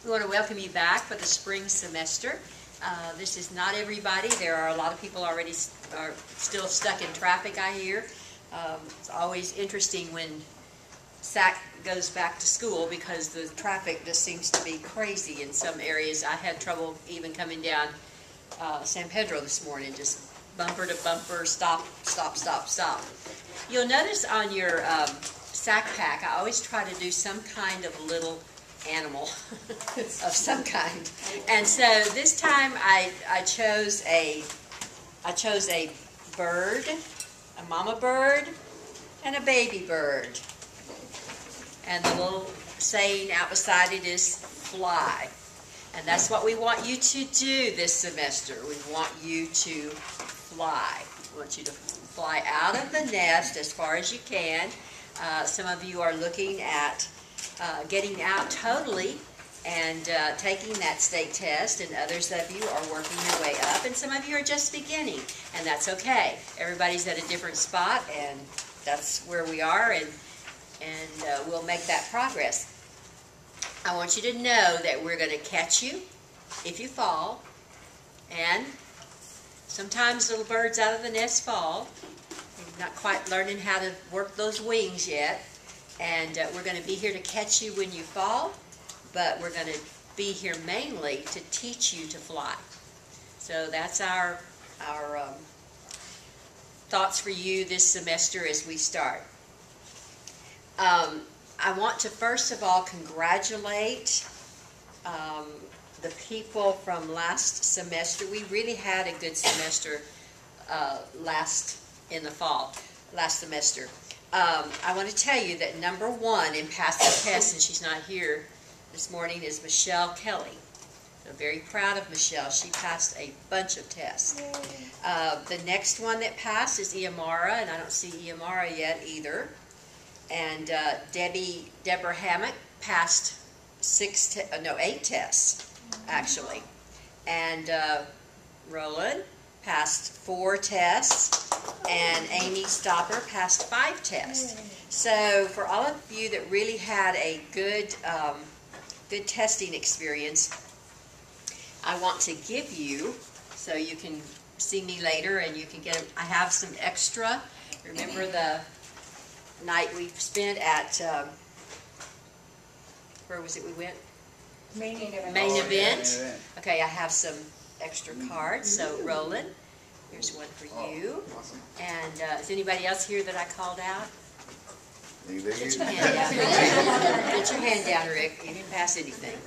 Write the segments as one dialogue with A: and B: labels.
A: We want to welcome you back for the spring semester. This is not everybody. There are a lot of people already are still stuck in traffic, I hear. It's always interesting when SAC goes back to school because the traffic just seems to be crazy in some areas. I had trouble even coming down San Pedro this morning, just bumper to bumper, stop, stop, stop, stop. You'll notice on your SAC pack, I always try to do some kind of little animal of some kind. And so this time I chose a bird, a mama bird, and a baby bird. And the little saying out beside it is fly. And that's what we want you to do this semester. We want you to fly. We want you to fly out of the nest as far as you can. Some of you are looking at getting out totally and taking that state test, and others of you are working your way up, and some of you are just beginning, and that's okay. Everybody's at a different spot, and that's where we are, and we'll make that progress. I want you to know that we're going to catch you if you fall, and sometimes little birds out of the nest fall. You're not quite learning how to work those wings yet. And we're going to be here to catch you when you fall, but we're going to be here mainly to teach you to fly. So that's our thoughts for you this semester as we start. I want to first of all congratulate the people from last semester. We really had a good semester in the fall, last semester. I want to tell you that number one in passing tests, and she's not here this morning, is Michelle Kelly. So very proud of Michelle. She passed a bunch of tests. The next one that passed is Iamara, and I don't see Iamara yet either. And Deborah Hammock passed 8 tests, actually. And Roland passed 4 tests. And Amy Stopper passed 5 tests. So for all of you that really had a good testing experience, I want to give you, so you can see me later and you can get, I have some extra. Remember the night we spent at, where was it we went?
B: Main event.
A: Main event. Okay, I have some extra cards, so Roland. Here's one for you.
C: Awesome.
A: And is anybody else here that I called out?
C: Get
A: Get your hand down. Get your hand down, Rick. You didn't pass anything.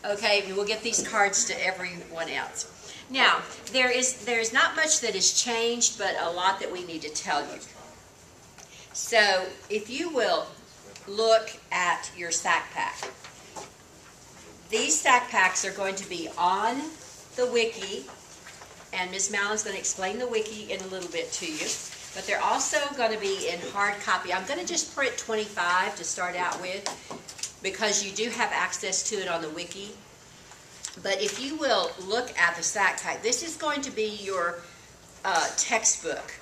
A: Okay, we'll get these cards to everyone else. Now, there is not much that has changed, but a lot that we need to tell you. So, if you will look at your SAC pack. These SAC packs are going to be on the wiki. And Ms. Mallon's going to explain the wiki in a little bit to you. But they're also going to be in hard copy. I'm going to just print 25 to start out with because you do have access to it on the wiki. But if you will look at the SAC pack, this is going to be your textbook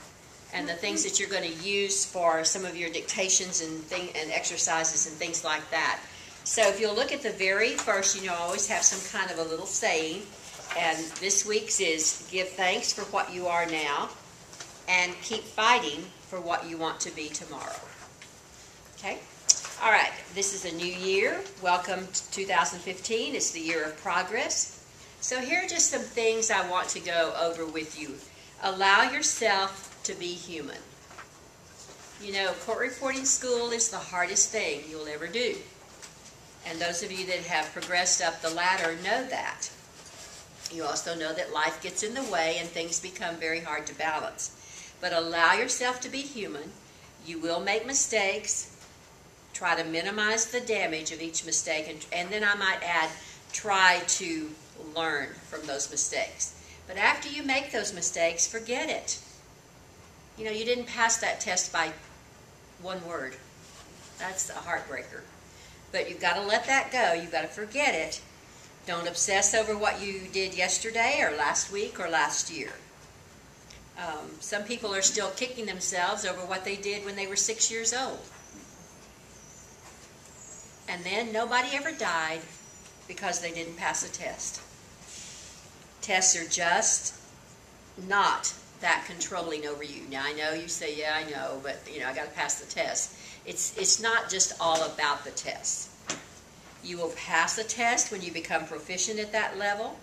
A: and the things that you're going to use for some of your dictations and exercises and things like that. So if you'll look at the very first, I always have some kind of a little saying. And this week's is, give thanks for what you are now and keep fighting for what you want to be tomorrow. Okay? All right. This is a new year. Welcome to 2015. It's the year of progress. So here are just some things I want to go over with you. Allow yourself to be human. Court reporting school is the hardest thing you'll ever do. And those of you that have progressed up the ladder know that. You also know that life gets in the way and things become very hard to balance. But allow yourself to be human. You will make mistakes. Try to minimize the damage of each mistake. And then I might add, try to learn from those mistakes. But after you make those mistakes, forget it. You didn't pass that test by one word. That's a heartbreaker. But you've got to let that go. You've got to forget it. Don't obsess over what you did yesterday or last week or last year. Some people are still kicking themselves over what they did when they were 6 years old. And then nobody ever died because they didn't pass a test. Tests are just not that controlling over you. Now, I know you say, yeah, I know, but, I got to pass the test. It's not just all about the test. You will pass the test when you become proficient at that level,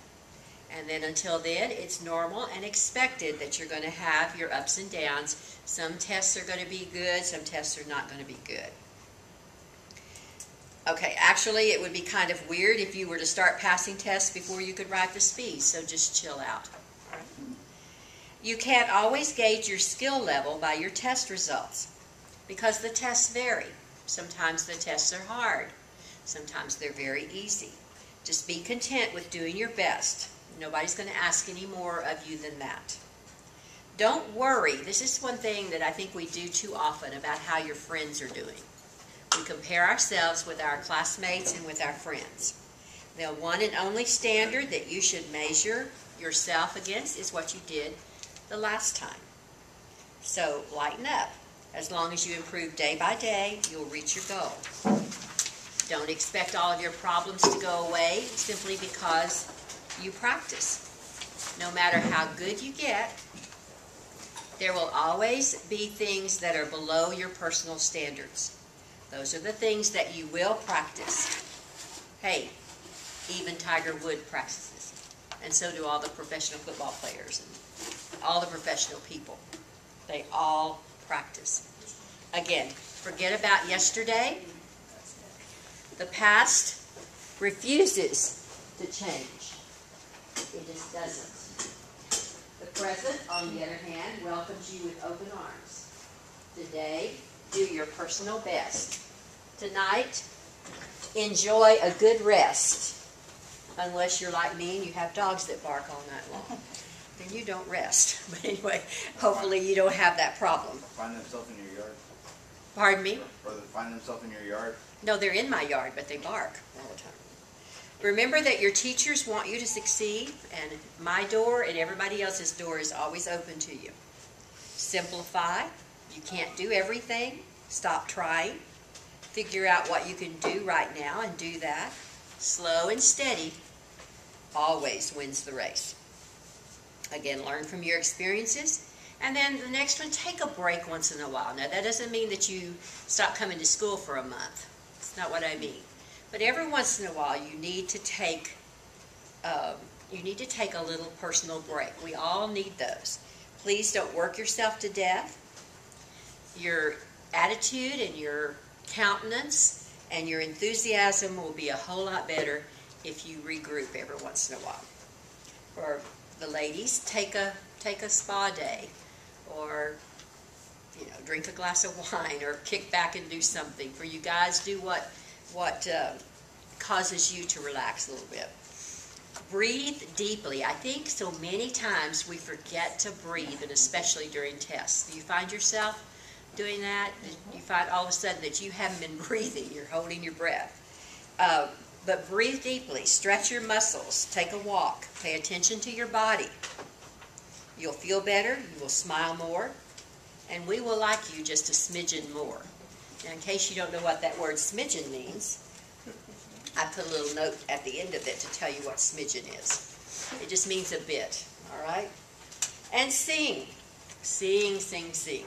A: and then until then, it's normal and expected that you're going to have your ups and downs. Some tests are going to be good, some tests are not going to be good. Okay, actually, it would be kind of weird if you were to start passing tests before you could write the speech, so just chill out. You can't always gauge your skill level by your test results because the tests vary. Sometimes the tests are hard. Sometimes they're very easy. Just be content with doing your best. Nobody's going to ask any more of you than that. Don't worry. This is one thing that I think we do too often about how your friends are doing. We compare ourselves with our classmates and with our friends. The one and only standard that you should measure yourself against is what you did the last time. So lighten up. As long as you improve day by day, you'll reach your goal. Don't expect all of your problems to go away simply because you practice. No matter how good you get, there will always be things that are below your personal standards. Those are the things that you will practice. Hey, even Tiger Woods practices, and so do all the professional football players and all the professional people. They all practice. Again, forget about yesterday. The past refuses to change. It just doesn't. The present, on the other hand, welcomes you with open arms. Today, do your personal best. Tonight, enjoy a good rest. Unless you're like me and you have dogs that bark all night long. Then you don't rest. But anyway, hopefully you don't have that problem.
B: Find themselves in your yard?
A: Pardon me?
B: Or they find themselves in your yard?
A: No, they're in my yard, but they bark all the time. Remember that your teachers want you to succeed, and my door and everybody else's door is always open to you. Simplify. You can't do everything. Stop trying. Figure out what you can do right now and do that. Slow and steady always wins the race. Again, learn from your experiences. And then the next one, take a break once in a while. Now, that doesn't mean that you stop coming to school for a month. That's not what I mean. But every once in a while, you need to take a little personal break. We all need those. Please don't work yourself to death. Your attitude and your countenance and your enthusiasm will be a whole lot better if you regroup every once in a while. For the ladies, take a spa day, or drink a glass of wine, or kick back and do something. For you guys, do what causes you to relax a little bit. Breathe deeply. I think so many times we forget to breathe, and especially during tests. Do you find yourself doing that? You find all of a sudden that you haven't been breathing. You're holding your breath. But breathe deeply. Stretch your muscles. Take a walk. Pay attention to your body. You'll feel better. You will smile more. And we will like you just a smidgen more. Now, in case you don't know what that word smidgen means, I put a little note at the end of it to tell you what smidgen is. It just means a bit, all right? And sing. Sing, sing, sing.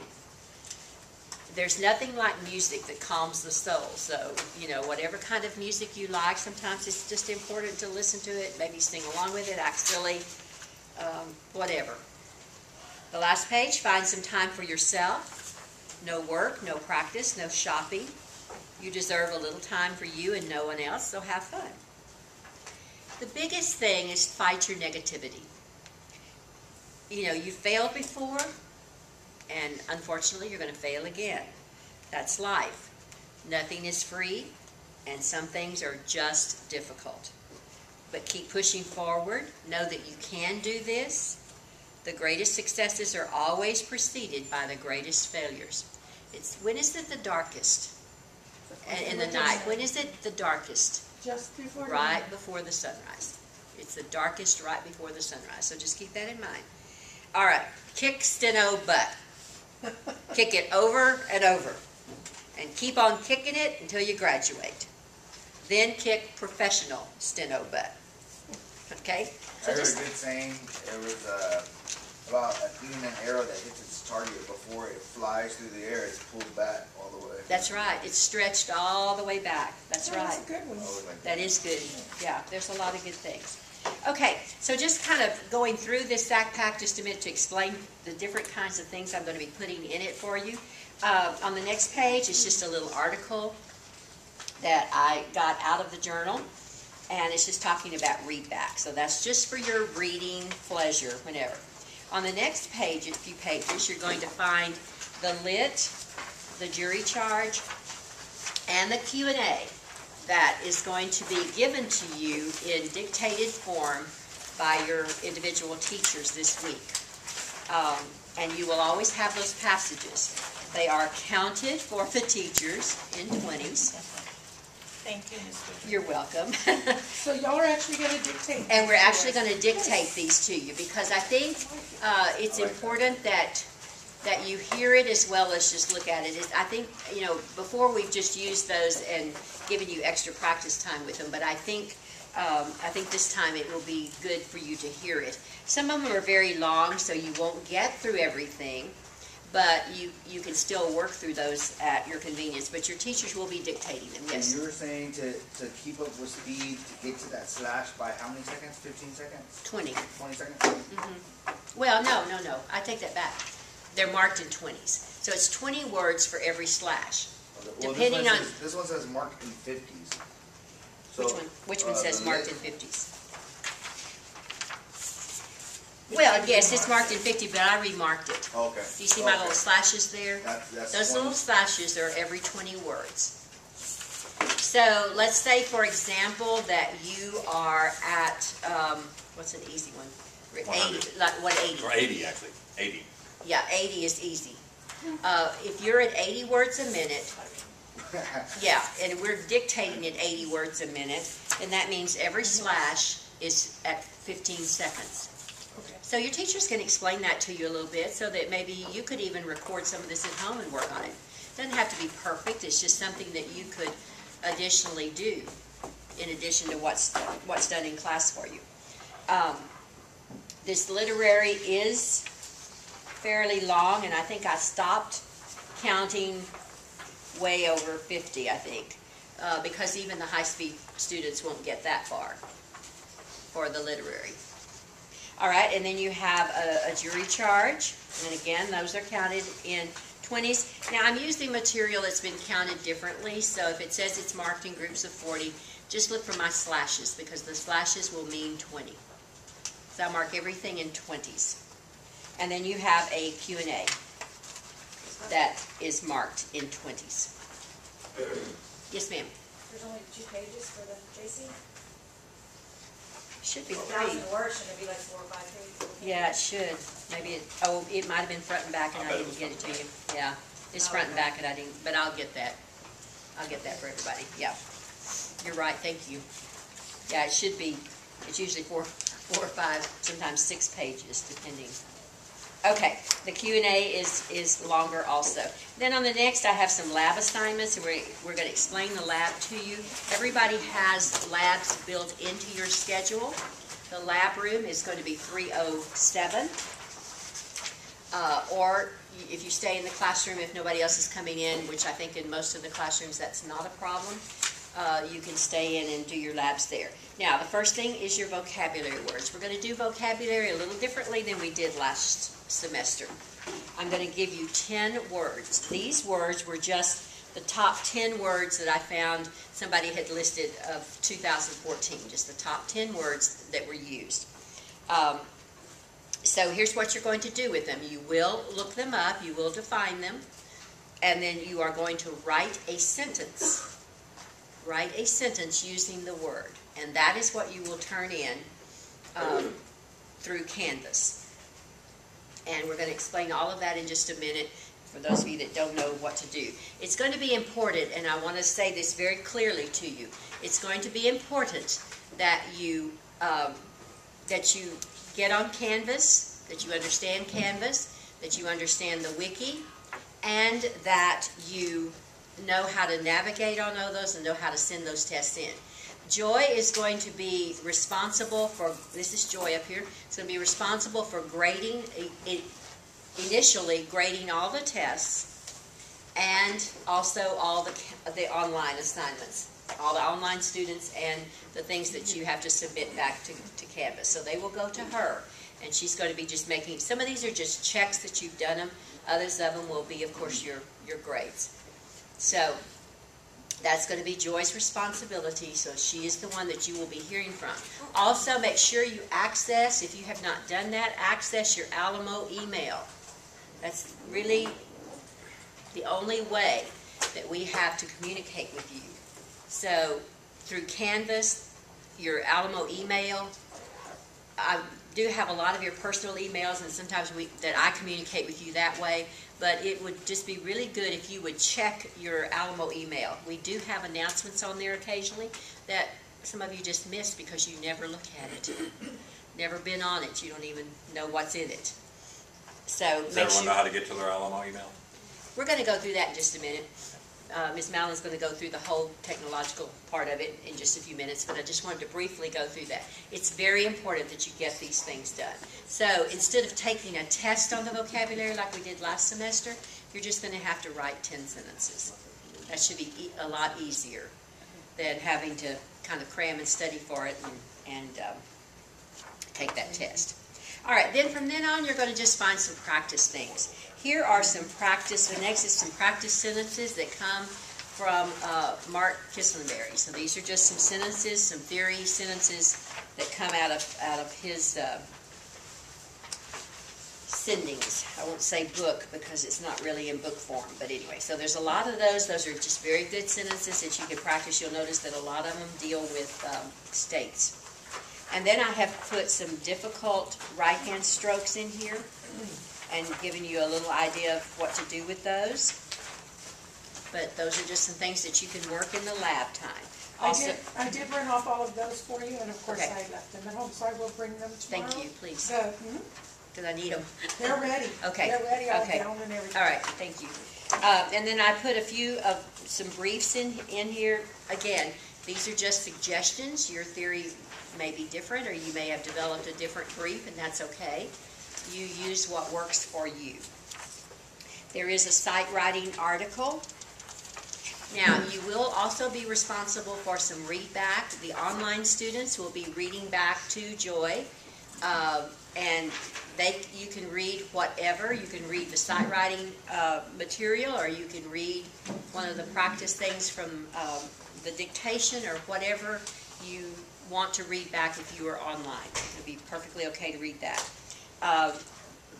A: There's nothing like music that calms the soul. So, whatever kind of music you like, sometimes it's just important to listen to it, maybe sing along with it, act silly, whatever. The last page, find some time for yourself. No work, no practice, no shopping. You deserve a little time for you and no one else, so have fun. The biggest thing is fight your negativity. You failed before, and unfortunately you're going to fail again. That's life. Nothing is free, and some things are just difficult. But keep pushing forward. Know that you can do this. The greatest successes are always preceded by the greatest failures. When is it the darkest? In the night. When is it the darkest?
C: Just before
A: right before the sunrise. It's the darkest right before the sunrise. So just keep that in mind. All right. Kick steno butt. Kick it over and over. And keep on kicking it until you graduate. then kick professional steno butt. Okay?
B: I heard a good saying. It was about even an arrow that hits its target before it flies through the air. It's pulled back all the way.
A: That's right. It's stretched all the way back. That's right.
C: That's a good one.
A: That is good. Yeah, there's a lot of good things. Okay, so just kind of going through this backpack just a minute to explain the different kinds of things I'm going to be putting in it for you. On the next page, it's just a little article that I got out of the journal, and it's just talking about read back. So that's just for your reading pleasure whenever. On the next page, a few pages, you're going to find the lit, the jury charge, and the Q&A that is going to be given to you in dictated form by your individual teachers this week. And you will always have those passages. They are counted for the teachers in 20s.
C: Thank you, Mr.
A: You're welcome.
C: So y'all are actually going to dictate.
A: And we're actually going to dictate these to you because I think it's important that you hear it as well as just look at it. I think, you know, before we've just used those and given you extra practice time with them, but I think this time it will be good for you to hear it. Some of them are very long, so you won't get through everything, but you can still work through those at your convenience, but your teachers will be dictating them, yes.
B: And you were saying to keep up with speed, to get to that slash by how many seconds? 15 seconds?
A: 20.
B: 20 seconds?
A: Mm-hmm. Well, no. I take that back. They're marked in 20s. So it's 20 words for every slash.
B: Okay. Well,
A: Depending on...
B: This one says marked in 50s. So,
A: Which one says marked in 50s? Well, yes, it's marked in 50, but I remarked it.
B: Okay.
A: Do you see my little slashes there?
B: That's
A: Those
B: 20.
A: little slashes are every 20 words. So let's say, for example, that you are at, what's an easy one? 80, like what 80?
D: Or 80, actually. 80.
A: Yeah, 80 is easy. If you're at 80 words a minute, yeah, and we're dictating at 80 words a minute, and that means every slash is at 15 seconds. So your teachers can explain that to you a little bit so that maybe you could even record some of this at home and work on it. It doesn't have to be perfect. It's just something that you could additionally do in addition to what's done in class for you. This literary is fairly long, and I think I stopped counting way over 50, I think, because even the high-speed students won't get that far for the literary. All right, and then you have a jury charge, and again, those are counted in 20s. Now, I'm using material that's been counted differently, so if it says it's marked in groups of 40, just look for my slashes, because the slashes will mean 20. So I mark everything in 20s. And then you have a Q&A that is marked in 20s. Yes, ma'am.
E: There's only 2 pages for the JC?
A: Should be 3.
E: 1,000 words, shouldn't it be like 4 or 5 pages?
A: Yeah, it should. Maybe it might have been front and back and I didn't get it to you. Yeah, it's front and back and I didn't, but I'll get that. I'll get that for everybody. Yeah. You're right, thank you. Yeah, it should be, it's usually 4 or 5, sometimes 6 pages, depending. Okay, the Q&A is longer also. Then on the next, I have some lab assignments, and we're going to explain the lab to you. Everybody has labs built into your schedule. The lab room is going to be 307. Or if you stay in the classroom, if nobody else is coming in, which I think in most of the classrooms that's not a problem, you can stay in and do your labs there. Now, the first thing is your vocabulary words. We're going to do vocabulary a little differently than we did last semester. I'm going to give you 10 words. These words were just the top 10 words that I found somebody had listed of 2014, just the top 10 words that were used. So here's what you're going to do with them. You will look them up, you will define them, and then you are going to write a sentence. Write a sentence using the word, and that is what you will turn in through Canvas. And we're going to explain all of that in just a minute for those of you that don't know what to do. It's going to be important, and I want to say this very clearly to you. It's going to be important that you get on Canvas, that you understand Canvas, that you understand the wiki, and that you know how to navigate on all those and know how to send those tests in. Joy is going to be responsible for, this is Joy up here, it's going to be responsible for grading, initially grading all the tests and also all the online assignments, all the online students and the things that you have to submit back to Canvas. So they will go to her, and she's going to be just making, some of these are just checks that you've done them, others of them will be, of course, your grades. So that's going to be Joy's responsibility, so she is the one that you will be hearing from. Also, make sure you access, if you have not done that, access your Alamo email. That's really the only way that we have to communicate with you. So, through Canvas, your Alamo email, I do have a lot of your personal emails, and sometimes that I communicate with you that way, but it would just be really good if you would check your Alamo email. We do have announcements on there occasionally that some of you just missed because you never look at it. Never been on it. You don't even know what's in it. So
D: does everyone know how to get to their Alamo email?
A: We're going to go through that in just a minute. Ms. Mallon's going to go through the whole technological part of it in just a few minutes, but I just wanted to briefly go through that. It's very important that you get these things done. So instead of taking a test on the vocabulary like we did last semester, you're just going to have to write 10 sentences. That should be a lot easier than having to kind of cram and study for it and take that test. All right, then from then on, you're going to just find some practice things. Here are some practice, the next is some practice sentences that come from Mark Kislenberry. So these are just some sentences, some theory sentences that come out of his sendings. I won't say book because it's not really in book form, but anyway. So there's a lot of those. Those are just very good sentences that you can practice. You'll notice that a lot of them deal with states. And then I have put some difficult right-hand strokes in here and giving you a little idea of what to do with those. But those are just some things that you can work in the lab time. Also,
C: I did run off all of those for you, and of course
A: Okay.
C: I left them at home, so I will bring them tomorrow.
A: Thank you, please,
C: So,
A: because I need them.
C: they're ready.
A: Okay.
C: They're ready, all
A: Okay.
C: down and everything.
A: All right, thank you. And then I put a few of some briefs in here. Again, these are just suggestions. Your theory may be different, or you may have developed a different brief, and that's okay. You use what works for you. There is a sight writing article. Now, you will also be responsible for some read back. The online students will be reading back to Joy, and you can read whatever. You can read the sight writing material, or you can read one of the practice things from the dictation, or whatever you want to read back if you are online. It will be perfectly okay to read that.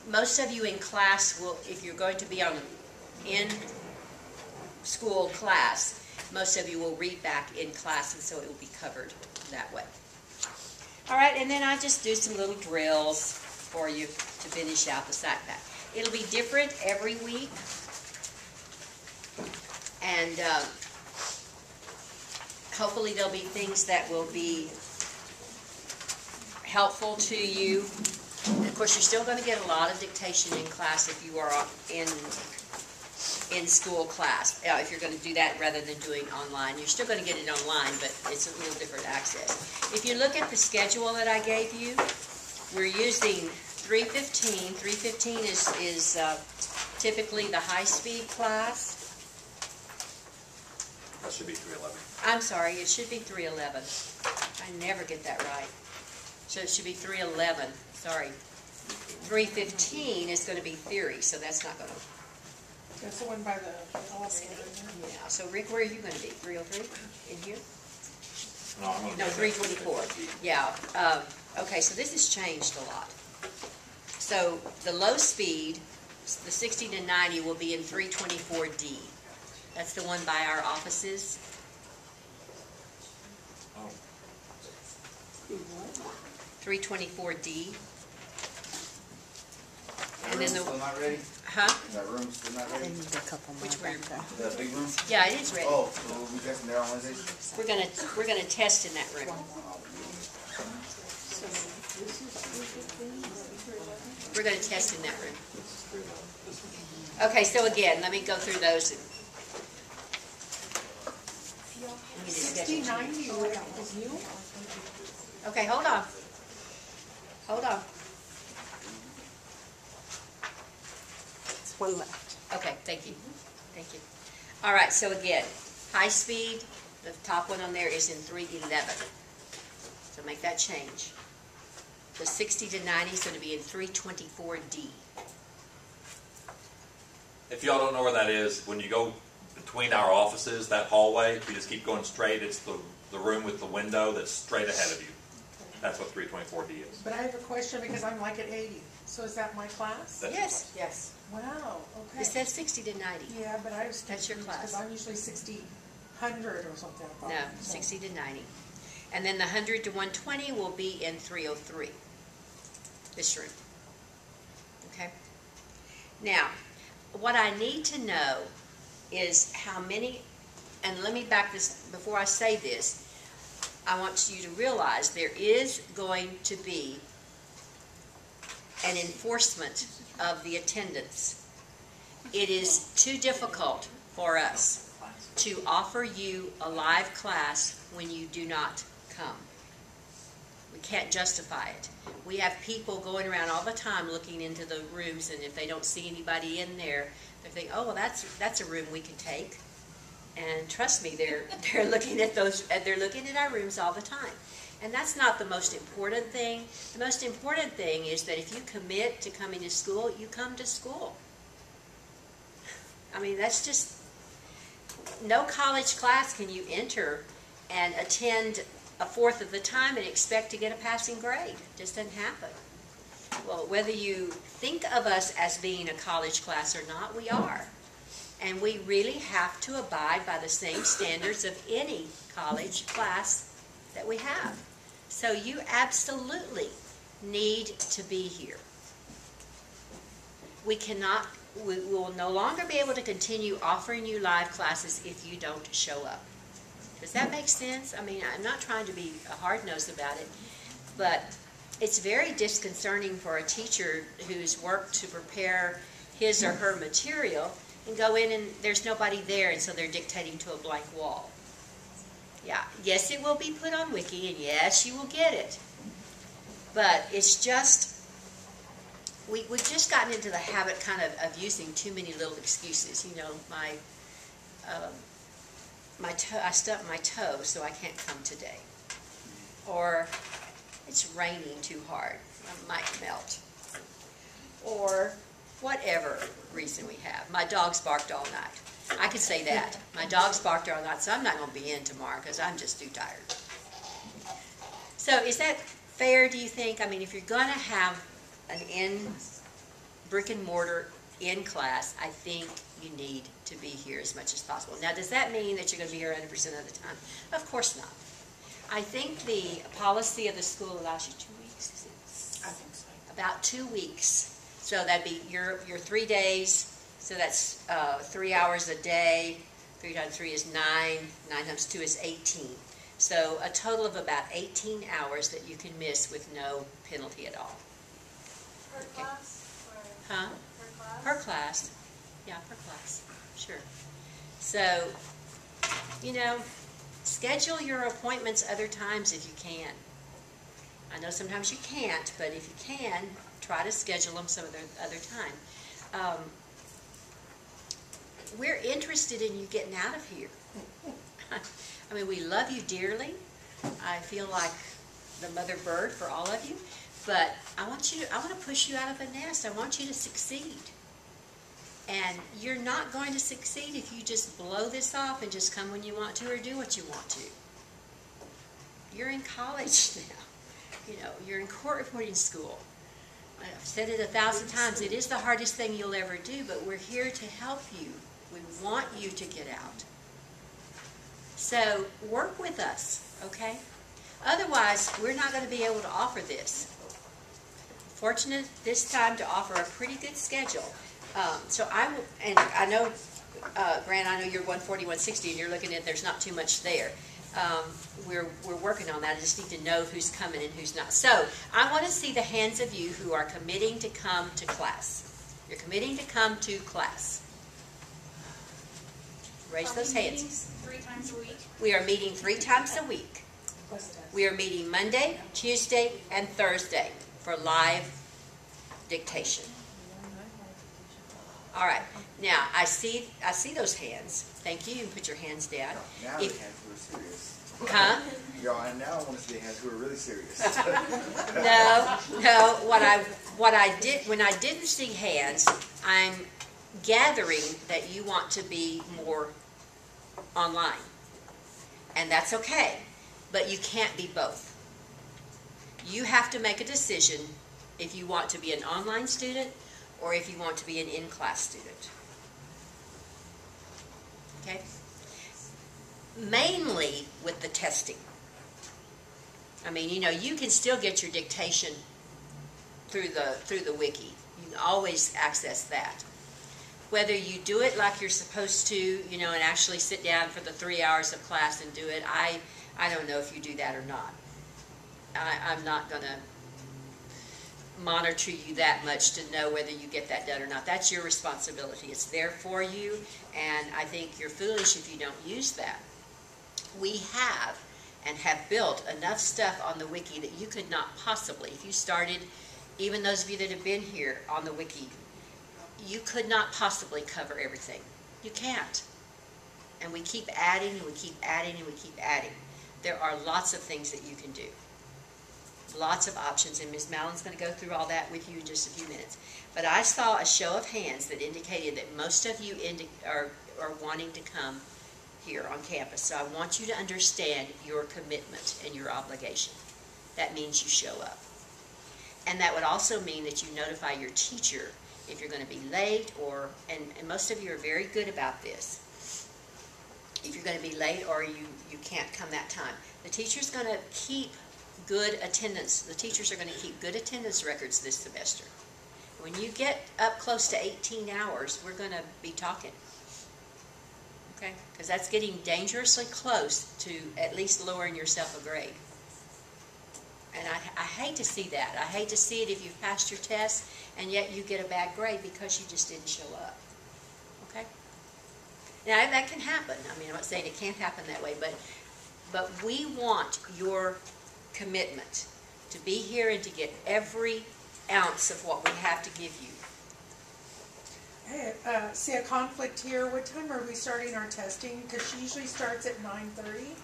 A: Most of you in class will, if you're going to be in school class, most of you will read back in class, and so it will be covered that way. All right, and then I just do some little drills for you to finish out the sight back. It'll be different every week, and hopefully there'll be things that will be helpful to you. And of course, you're still going to get a lot of dictation in class if you are in school class. If you're going to do that rather than doing online, you're still going to get it online, but it's a little different access. If you look at the schedule that I gave you, we're using 315. 315 is typically the high-speed class.
D: That should be 311.
A: I'm sorry, it should be 311. I never get that right. So it should be 311. Sorry. 315 is going to be theory, so that's not going to...
C: That's the one by the elevator.
A: Yeah. So Rick, where are you going to be? 303? In here?
D: No, I'm going to
A: No, 324. Yeah. Okay, so this has changed a lot. So the low speed, the 60 to 90, will be in 324D. That's the one by our offices.
D: Oh.
A: 324D.
B: That
A: And then
B: room's still not ready?
A: Huh?
B: That room's still not ready?
A: Which room?
B: The big room?
A: Yeah, it is ready.
B: Oh, so we'll be testing there on Wednesdays?
A: We're gonna test in that room. We're gonna test in that room. Okay, so again, let me go through those. We need to schedule
C: 6090 is you?
A: Okay, hold on. Hold on.
F: It's one left.
A: Okay, thank you. Thank you. All right, so again, high speed, the top one on there is in 311. So make that change. The 60 to 90 is going to be in 324D.
D: If y'all don't know where that is, when you go between our offices, that hallway, if you just keep going straight, it's the room with the window that's straight ahead of you. That's what 324D is.
C: But I have a question because I'm like at 80. So is that my class?
D: That's
A: Yes.
E: Yes.
C: Wow, okay.
A: It says 60 to 90.
C: Yeah, but I was
A: That's your
C: confused
A: class.
C: because I'm usually 60, 100 or something. I thought.
A: No,
C: So-
A: 60 to 90. And then the 100 to 120 will be in 303. This room. Okay? Now, what I need to know is how many, and let me back this, before I say this, I want you to realize there is going to be an enforcement of the attendance. It is too difficult for us to offer you a live class when you do not come. We can't justify it. We have people going around all the time looking into the rooms, and if they don't see anybody in there, they think, oh, well, that's a room we can take. And trust me, they're looking at they're looking at our rooms all the time. And that's not the most important thing. The most important thing is that if you commit to coming to school, you come to school. I mean, that's just, no college class can you enter and attend a fourth of the time and expect to get a passing grade. It just doesn't happen. Well, whether you think of us as being a college class or not, we are. And we really have to abide by the same standards of any college class that we have. So you absolutely need to be here. We will no longer be able to continue offering you live classes if you don't show up. Does that make sense? I mean, I'm not trying to be hard-nosed about it, but it's very disconcerting for a teacher who's worked to prepare his or her material and go in and there's nobody there, and so they're dictating to a blank wall. Yeah, yes, it will be put on Wiki, and yes, you will get it. But it's just, we've just gotten into the habit kind of using too many little excuses. You know, I stubbed my toe, so I can't come today. Or it's raining too hard, I might melt. Or whatever reason we have. My dogs barked all night. I could say that. My dogs barked all night, so I'm not going to be in tomorrow because I'm just too tired. So is that fair, do you think? I mean, if you're going to have an brick and mortar in class, I think you need to be here as much as possible. Now, does that mean that you're going to be here 100% of the time? Of course not. I think the policy of the school allows you 2 weeks, is it?
C: I think so.
A: About 2 weeks. So that'd be your 3 days. So that's 3 hours a day. 3 times 3 is 9. 9 times 2 is 18. So a total of about 18 hours that you can miss with no penalty at all.
E: Per class? Or
A: Huh?
E: per class?
A: Per class. Yeah, per class. Sure. So, you know, schedule your appointments other times if you can. I know sometimes you can't, but if you can, try to schedule them some other time. We're interested in you getting out of here. I mean, we love you dearly. I feel like the mother bird for all of you, but I want to push you out of the nest. I want you to succeed. And you're not going to succeed if you just blow this off and just come when you want to or do what you want to. You're in college now. You know, you're in court reporting school. I've said it 1,000 times. It is the hardest thing you'll ever do, but we're here to help you. We want you to get out. So work with us, okay? Otherwise, we're not going to be able to offer this. Fortunate this time to offer a pretty good schedule. So I will, and I know, Grant, I know you're 140, 160, and you're looking at there's not too much there. We're working on that. I just need to know who's coming and who's not. So I want to see the hands of you who are committing to come to class. You're committing to come to class. Raise those hands.
E: 3 times a week?
A: We are meeting 3 times a week. We are meeting Monday, Tuesday, and Thursday for live dictation. All right. Now, I see those hands. Thank you. You can put your hands down.
B: Now
A: If-
B: the hands who are serious.
A: Huh?
B: Y'all, and now I want to see the hands who are really serious.
A: No. What I did when I didn't see hands, I'm gathering that you want to be more online, and that's okay. But you can't be both. You have to make a decision if you want to be an online student or if you want to be an in-class student. Okay? Mainly with the testing. I mean, you can still get your dictation through the wiki. You can always access that. Whether you do it like you're supposed to, and actually sit down for the 3 hours of class and do it, I don't know if you do that or not. I'm not going to monitor you that much to know whether you get that done or not. That's your responsibility. It's there for you, and I think you're foolish if you don't use that. We have and have built enough stuff on the wiki that you could not possibly, if you started, even those of you that have been here on the wiki, you could not possibly cover everything. You can't. And we keep adding, and we keep adding, and we keep adding. There are lots of things that you can do. Lots of options, and Ms. Mallon's going to go through all that with you in just a few minutes. But I saw a show of hands that indicated that most of you are wanting to come here on campus. So I want you to understand your commitment and your obligation. That means you show up. And that would also mean that you notify your teacher if you're going to be late, and most of you are very good about this. If you're going to be late or you can't come that time, the teacher's going to keep good attendance. The teachers are going to keep good attendance records this semester. When you get up close to 18 hours, we're going to be talking. Okay? Because that's getting dangerously close to at least lowering yourself a grade. And I hate to see that. I hate to see it if you've passed your test and yet you get a bad grade because you just didn't show up. Okay? Now, that can happen. I mean, I'm not saying it can't happen that way, but we want your commitment to be here and to get every ounce of what we have to give you.
C: Hey, see a conflict here. What time are we starting our testing? Because she usually starts at 9:30.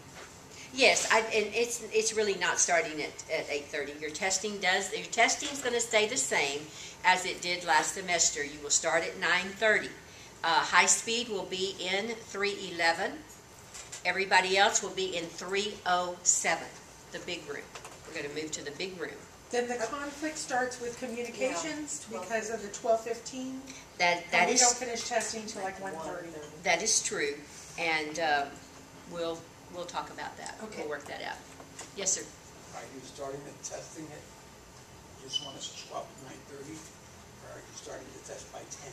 A: Yes, and it's really not starting at 8:30. Your testing is going to stay the same as it did last semester. You will start at 9:30. High speed will be in 311. Everybody else will be in 307, the big room. We're going to move to the big room.
C: Then the conflict starts with communications because of the 12:15.
A: That
C: We
A: is
C: don't finish testing till like 1:30.
A: that is true, and we'll talk about that.
C: Okay.
A: We'll work that out. Yes, sir.
G: Are you starting the testing at, you just want us to swap at 9:30, or are you starting the test by 10?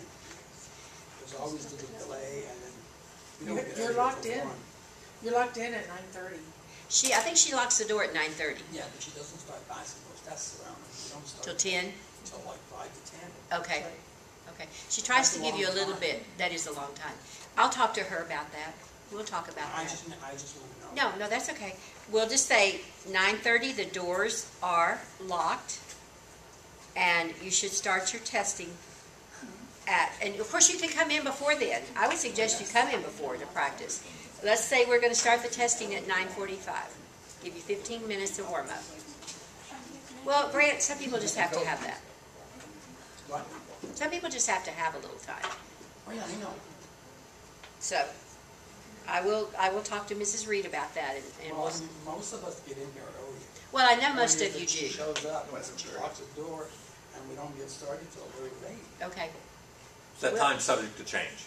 G: There's always the delay, and then we don't get
C: You're
G: started
C: locked
G: till
C: in.
G: 1.
C: You're locked in at 9:30.
A: I think she locks the door at 9:30
G: Yeah, but she doesn't start passing those tests around. We don't start
A: till 10.
G: Till like 5 to 10.
A: Okay. Okay. She tries to
G: That's a
A: give you a
G: long
A: little
G: time.
A: bit. That is a long time. I'll talk to her about that. We'll talk about
G: I
A: that.
G: just want to know.
A: No, that's okay. We'll just say 9:30, the doors are locked, and you should start your testing and of course you can come in before then. I would suggest you come in before to practice. Let's say we're going to start the testing at 9:45. Give you 15 minutes to warm up. Well, Grant, some people just have to have that.
G: What?
A: Some people just have to have a little time.
G: Oh, yeah, I know.
A: So, I will talk to Mrs. Reed about that. And
G: Well,
A: we'll,
G: most of us get in here early.
A: well, I know most
G: Only
A: of
G: if
A: you
G: she
A: do.
G: shows up,
B: That's
G: and she
B: true.
G: locks the door, and we don't get started till very late.
A: Okay.
D: Is that time subject to change?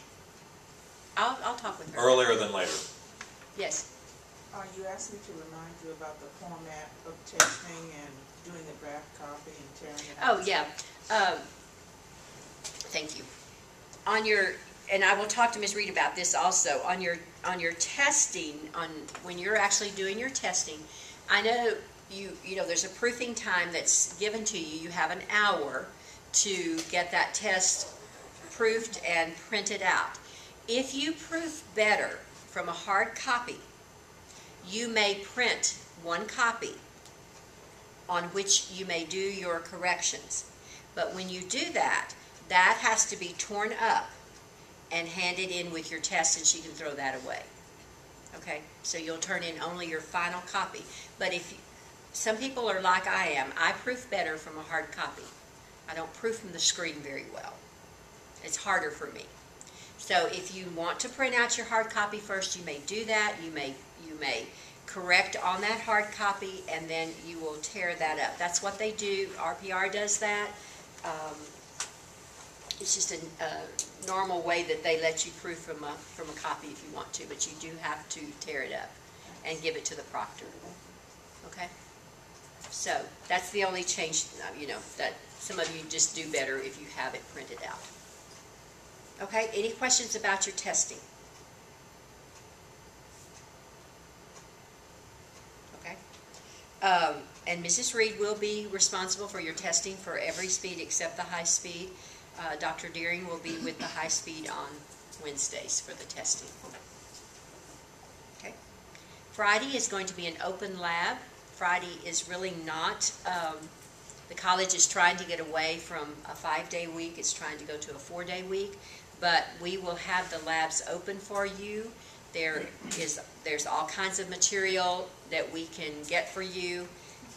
A: I'll talk with her.
D: Earlier than later?
A: Yes.
H: You asked me to remind you about the format of testing and doing the draft copy and tearing it out.
A: Oh, yeah. Thank you. And I will talk to Ms. Reed about this also. On your testing, when you're actually doing your testing, I know you know there's a proofing time that's given to you. You have an hour to get that test proofed and printed out. If you proof better from a hard copy, you may print one copy on which you may do your corrections. But when you do that, that has to be torn up and handed in with your test, and she can throw that away. Okay, so you'll turn in only your final copy. But if you, some people are like I am, I proof better from a hard copy. I don't proof from the screen very well. It's harder for me. So if you want to print out your hard copy first, you may do that. You may correct on that hard copy, and then you will tear that up. That's what they do. RPR does that. It's just a normal way that they let you proof from a copy if you want to, but you do have to tear it up and give it to the proctor. Okay? So that's the only change, that some of you just do better if you have it printed out. Okay? Any questions about your testing? Okay? And Mrs. Reed will be responsible for your testing for every speed except the high speed. Dr. Deering will be with the high speed on Wednesdays for the testing. Okay. Friday is going to be an open lab. Friday is really not, the college is trying to get away from a 5-day week. It's trying to go to a 4-day week. But we will have the labs open for you. There's all kinds of material that we can get for you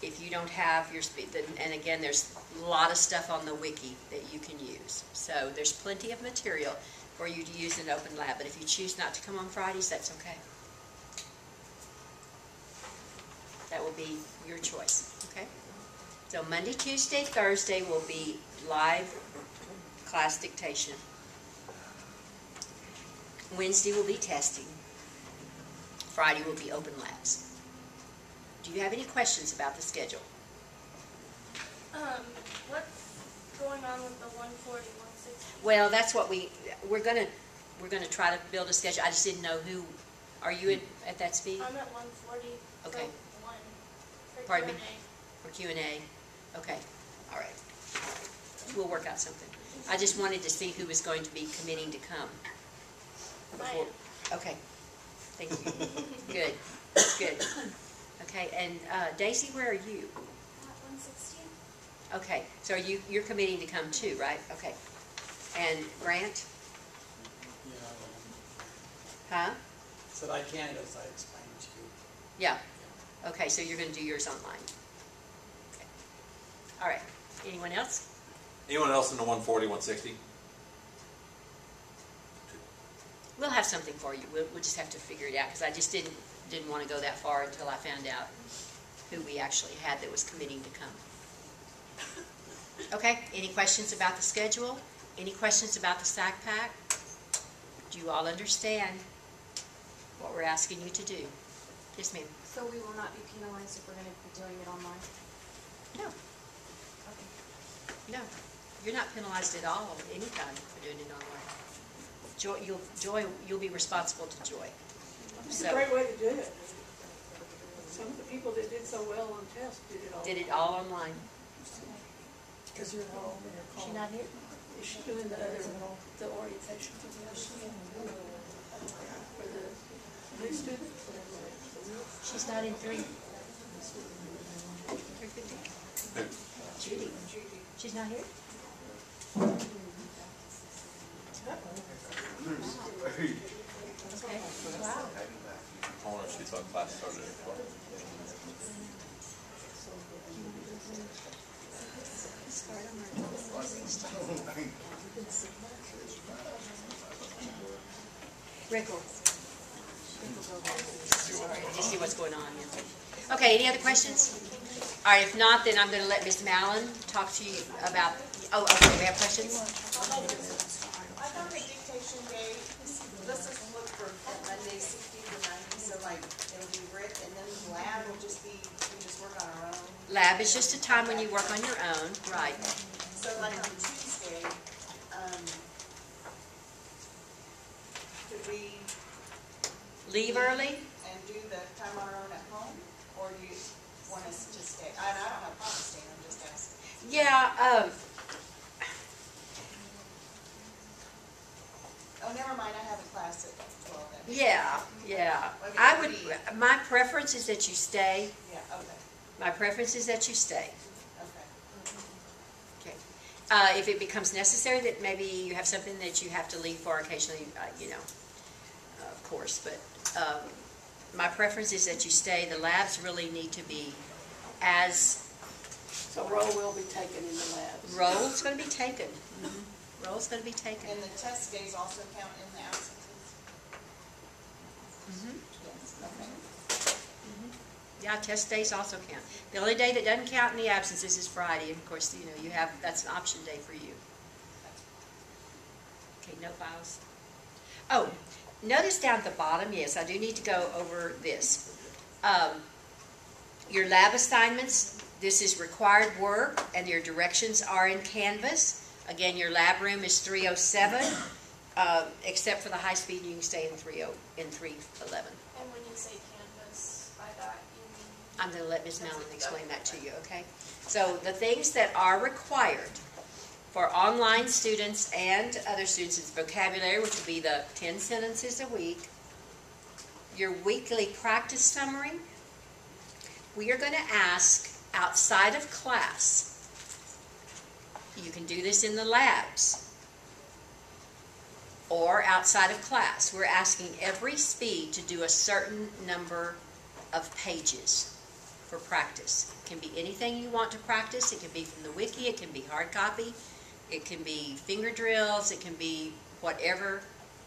A: if you don't have your speed. And again, there's a lot of stuff on the wiki that you can use. So there's plenty of material for you to use in open lab. But if you choose not to come on Fridays, that's okay. That will be your choice, okay? So Monday, Tuesday, Thursday will be live class dictation. Wednesday will be testing. Friday will be open labs. Do you have any questions about the schedule?
E: What's going on with the 140, 160?
A: Well, that's what we're gonna try to build a schedule. I just didn't know who. Are you at that speed?
E: I'm at 140.
A: Okay.
E: So 1. For
A: Pardon me?
E: Q&A.
A: For Q&A. Okay. All right. We'll work out something. I just wanted to see who was going to be committing to come. Before. Okay. Thank you. Good. Good. Okay. And Daisy, where are you?
E: At 160.
A: Okay. So you're committing to come too, right? Okay. And Grant? Huh?
G: Said I can, as I explained to you.
A: Yeah. Okay, so you're going to do yours online. Okay. All right. Anyone else?
D: Anyone else in the 140, 160?
A: We'll have something for you. We'll just have to figure it out because I just didn't want to go that far until I found out who we actually had that was committing to come. Okay. Any questions about the schedule? Any questions about the SAC pack? Do you all understand what we're asking you to do? Yes, ma'am.
F: So we will not be penalized if we're going to be doing it online?
A: No. No. You're not penalized at all anytime for doing it online. You'll be responsible to Joy.
I: It's a great way to do it. Some of the people that did so well on tests
A: did it all online.
I: Because you're at home and you're calling.
A: She not here?
I: Is she doing the orientation for the new students?
A: She's not in 350. Judy. She's not here? Okay. Wow.
D: I wonder if she thought class started at 12.
A: Rickle. Just see what's going on here. Okay, any other questions? All right, if not, then I'm going to let Ms. Mallon talk to you about, okay, we have questions?
H: I thought the dictation day, let's just look for Monday 60 to 90, so like it'll be Rick, and then lab will just be, we just work on our own.
A: Lab is just a time when you work on your own, right.
H: So like on Tuesday, could we
A: Leave early?
H: and do the time on our own at home, or do you want us to stay? I don't have a problem staying, I'm just asking.
A: Yeah,
H: Oh, never mind, I have a class at 12 then.
A: yeah, my preference is that you stay.
H: Yeah, okay,
A: My preference is that you stay.
H: okay.
A: Okay. If it becomes necessary that maybe you have something that you have to leave for occasionally, you know, of course, but my preference is that you stay. The labs really need to be as...
I: So roll will be taken in the labs.
A: Roll's going to be taken. Roll's going to be taken.
H: And the test days also count in the absences?
A: Mhm.
H: Yes, okay.
A: Yeah, test days also count. The only day that doesn't count in the absences is Friday. And of course, you know, you have, that's an option day for you. Okay, no files. Oh, notice down at the bottom, yes, I do need to go over this. Your lab assignments, this is required work, and your directions are in Canvas. Again, your lab room is 307, except for the high speed, you can stay in 311.
E: And when you say canvas, by that you mean?
A: I'm going to let Ms. Mallon explain that to you, okay? So the things that are required for online students and other students is vocabulary, which will be the 10 sentences a week, your weekly practice summary. We are going to ask outside of class. You can do this in the labs or outside of class. We're asking every speed to do a certain number of pages for practice. It can be anything you want to practice. It can be from the wiki. It can be hard copy. It can be finger drills. It can be whatever,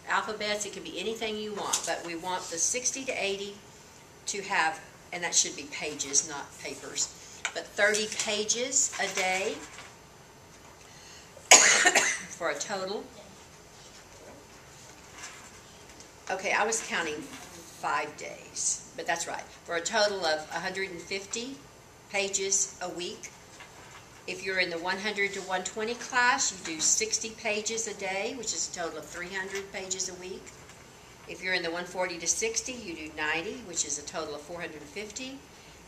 A: alphabets. It can be anything you want. But we want the 60 to 80 to have, and that should be pages, not papers, but 30 pages a day for a total. Okay, I was counting 5 days, but that's right. For a total of 150 pages a week. If you're in the 100 to 120 class, you do 60 pages a day, which is a total of 300 pages a week. If you're in the 140 to 60, you do 90, which is a total of 450.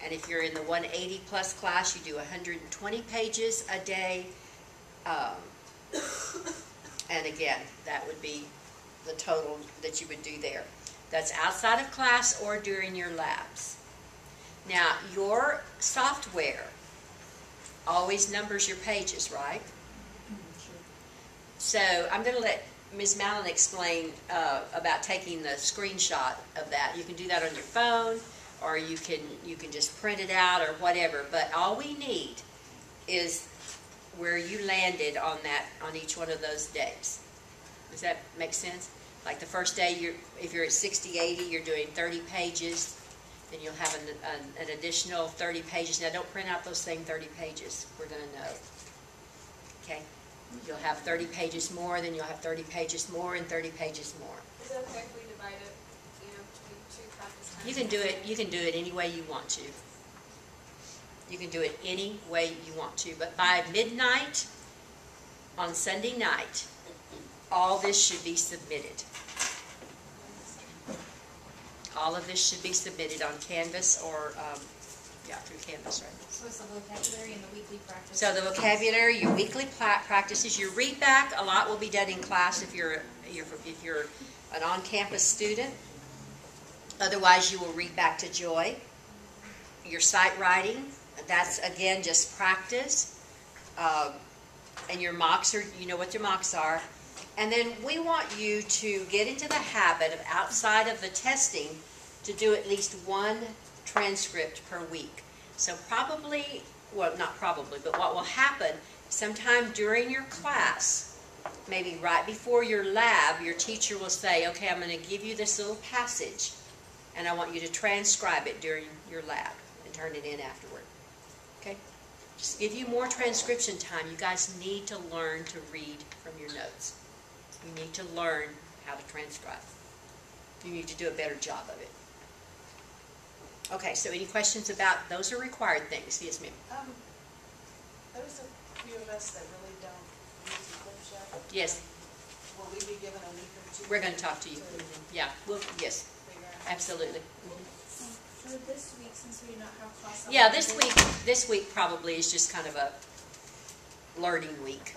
A: And if you're in the 180 plus class, you do 120 pages a day. And again, that would be the total that you would do there. That's outside of class or during your labs. Now, your software always numbers your pages, right? So I'm going to let Ms. Mallon explain about taking the screenshot of that. You can do that on your phone, or you can just print it out or whatever. But all we need is where you landed on that, on each one of those days. Does that make sense? Like the first day, if you're at 60, 80, you're doing 30 pages. Then you'll have an additional 30 pages. Now, don't print out those same 30 pages. We're going to know. Okay? You'll have 30 pages more, then you'll have 30 pages more, and 30 pages more.
E: Is it okay if we divide it, between 2 practice times?
A: You can do it any way you want to. You can do it any way you want to. But by midnight on Sunday night, all this should be submitted. All of this should be submitted on Canvas or, through Canvas, right?
F: So it's the vocabulary and the weekly practice.
A: So the vocabulary, your weekly practices, your read back, a lot will be done in class if you're an on-campus student. Otherwise, you will read back to Joy. Your sight writing, that's again just practice. And your mocks are, you know what your mocks are. And then we want you to get into the habit of, outside of the testing, to do at least 1 transcript per week. So probably, well, not probably, but what will happen, sometime during your class, maybe right before your lab, your teacher will say, okay, I'm going to give you this little passage, and I want you to transcribe it during your lab and turn it in afterward. Okay? Just give you more transcription time. You guys need to learn to read from your notes. You need to learn how to transcribe. You need to do a better job of it. Okay, so any questions about, those are required things. Yes, ma'am.
H: There's a few of us that really don't use the clip show.
A: Yes.
H: Will we be given a week or 2?
A: We're going to talk to you. Yeah, yes,
H: Figure out.
A: absolutely.
E: For this week, since we do not have class on
A: Yeah,
E: Monday,
A: this week probably is just kind of a learning week.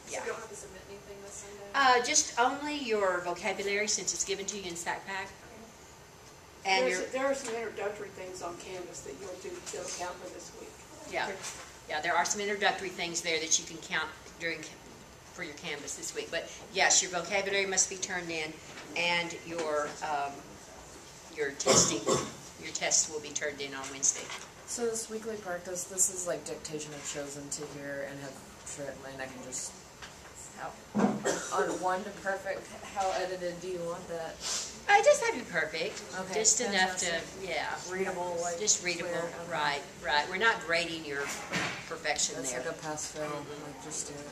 E: So
A: Yeah.
E: we don't have to submit anything this Sunday?
A: Just only your vocabulary, since it's given to you in StackPack. And you're,
I: There are some introductory things on Canvas that you'll do, that'll count for this week.
A: yeah, yeah, there are some introductory things there that you can count for your Canvas this week. But yes, your vocabulary must be turned in, and your tests will be turned in on Wednesday.
J: So this weekly practice, this is like dictation I've chosen to hear and have and I can just on 1 to perfect. How edited do you want that?
A: It doesn't have to be perfect.
J: Okay,
A: Just enough to,
J: fantastic.
A: yeah.
J: Readable, like
A: Just readable,
J: clear, okay.
A: right, right. We're not grading your perfection
J: That's
A: there.
J: like a pass-fail, like just do it.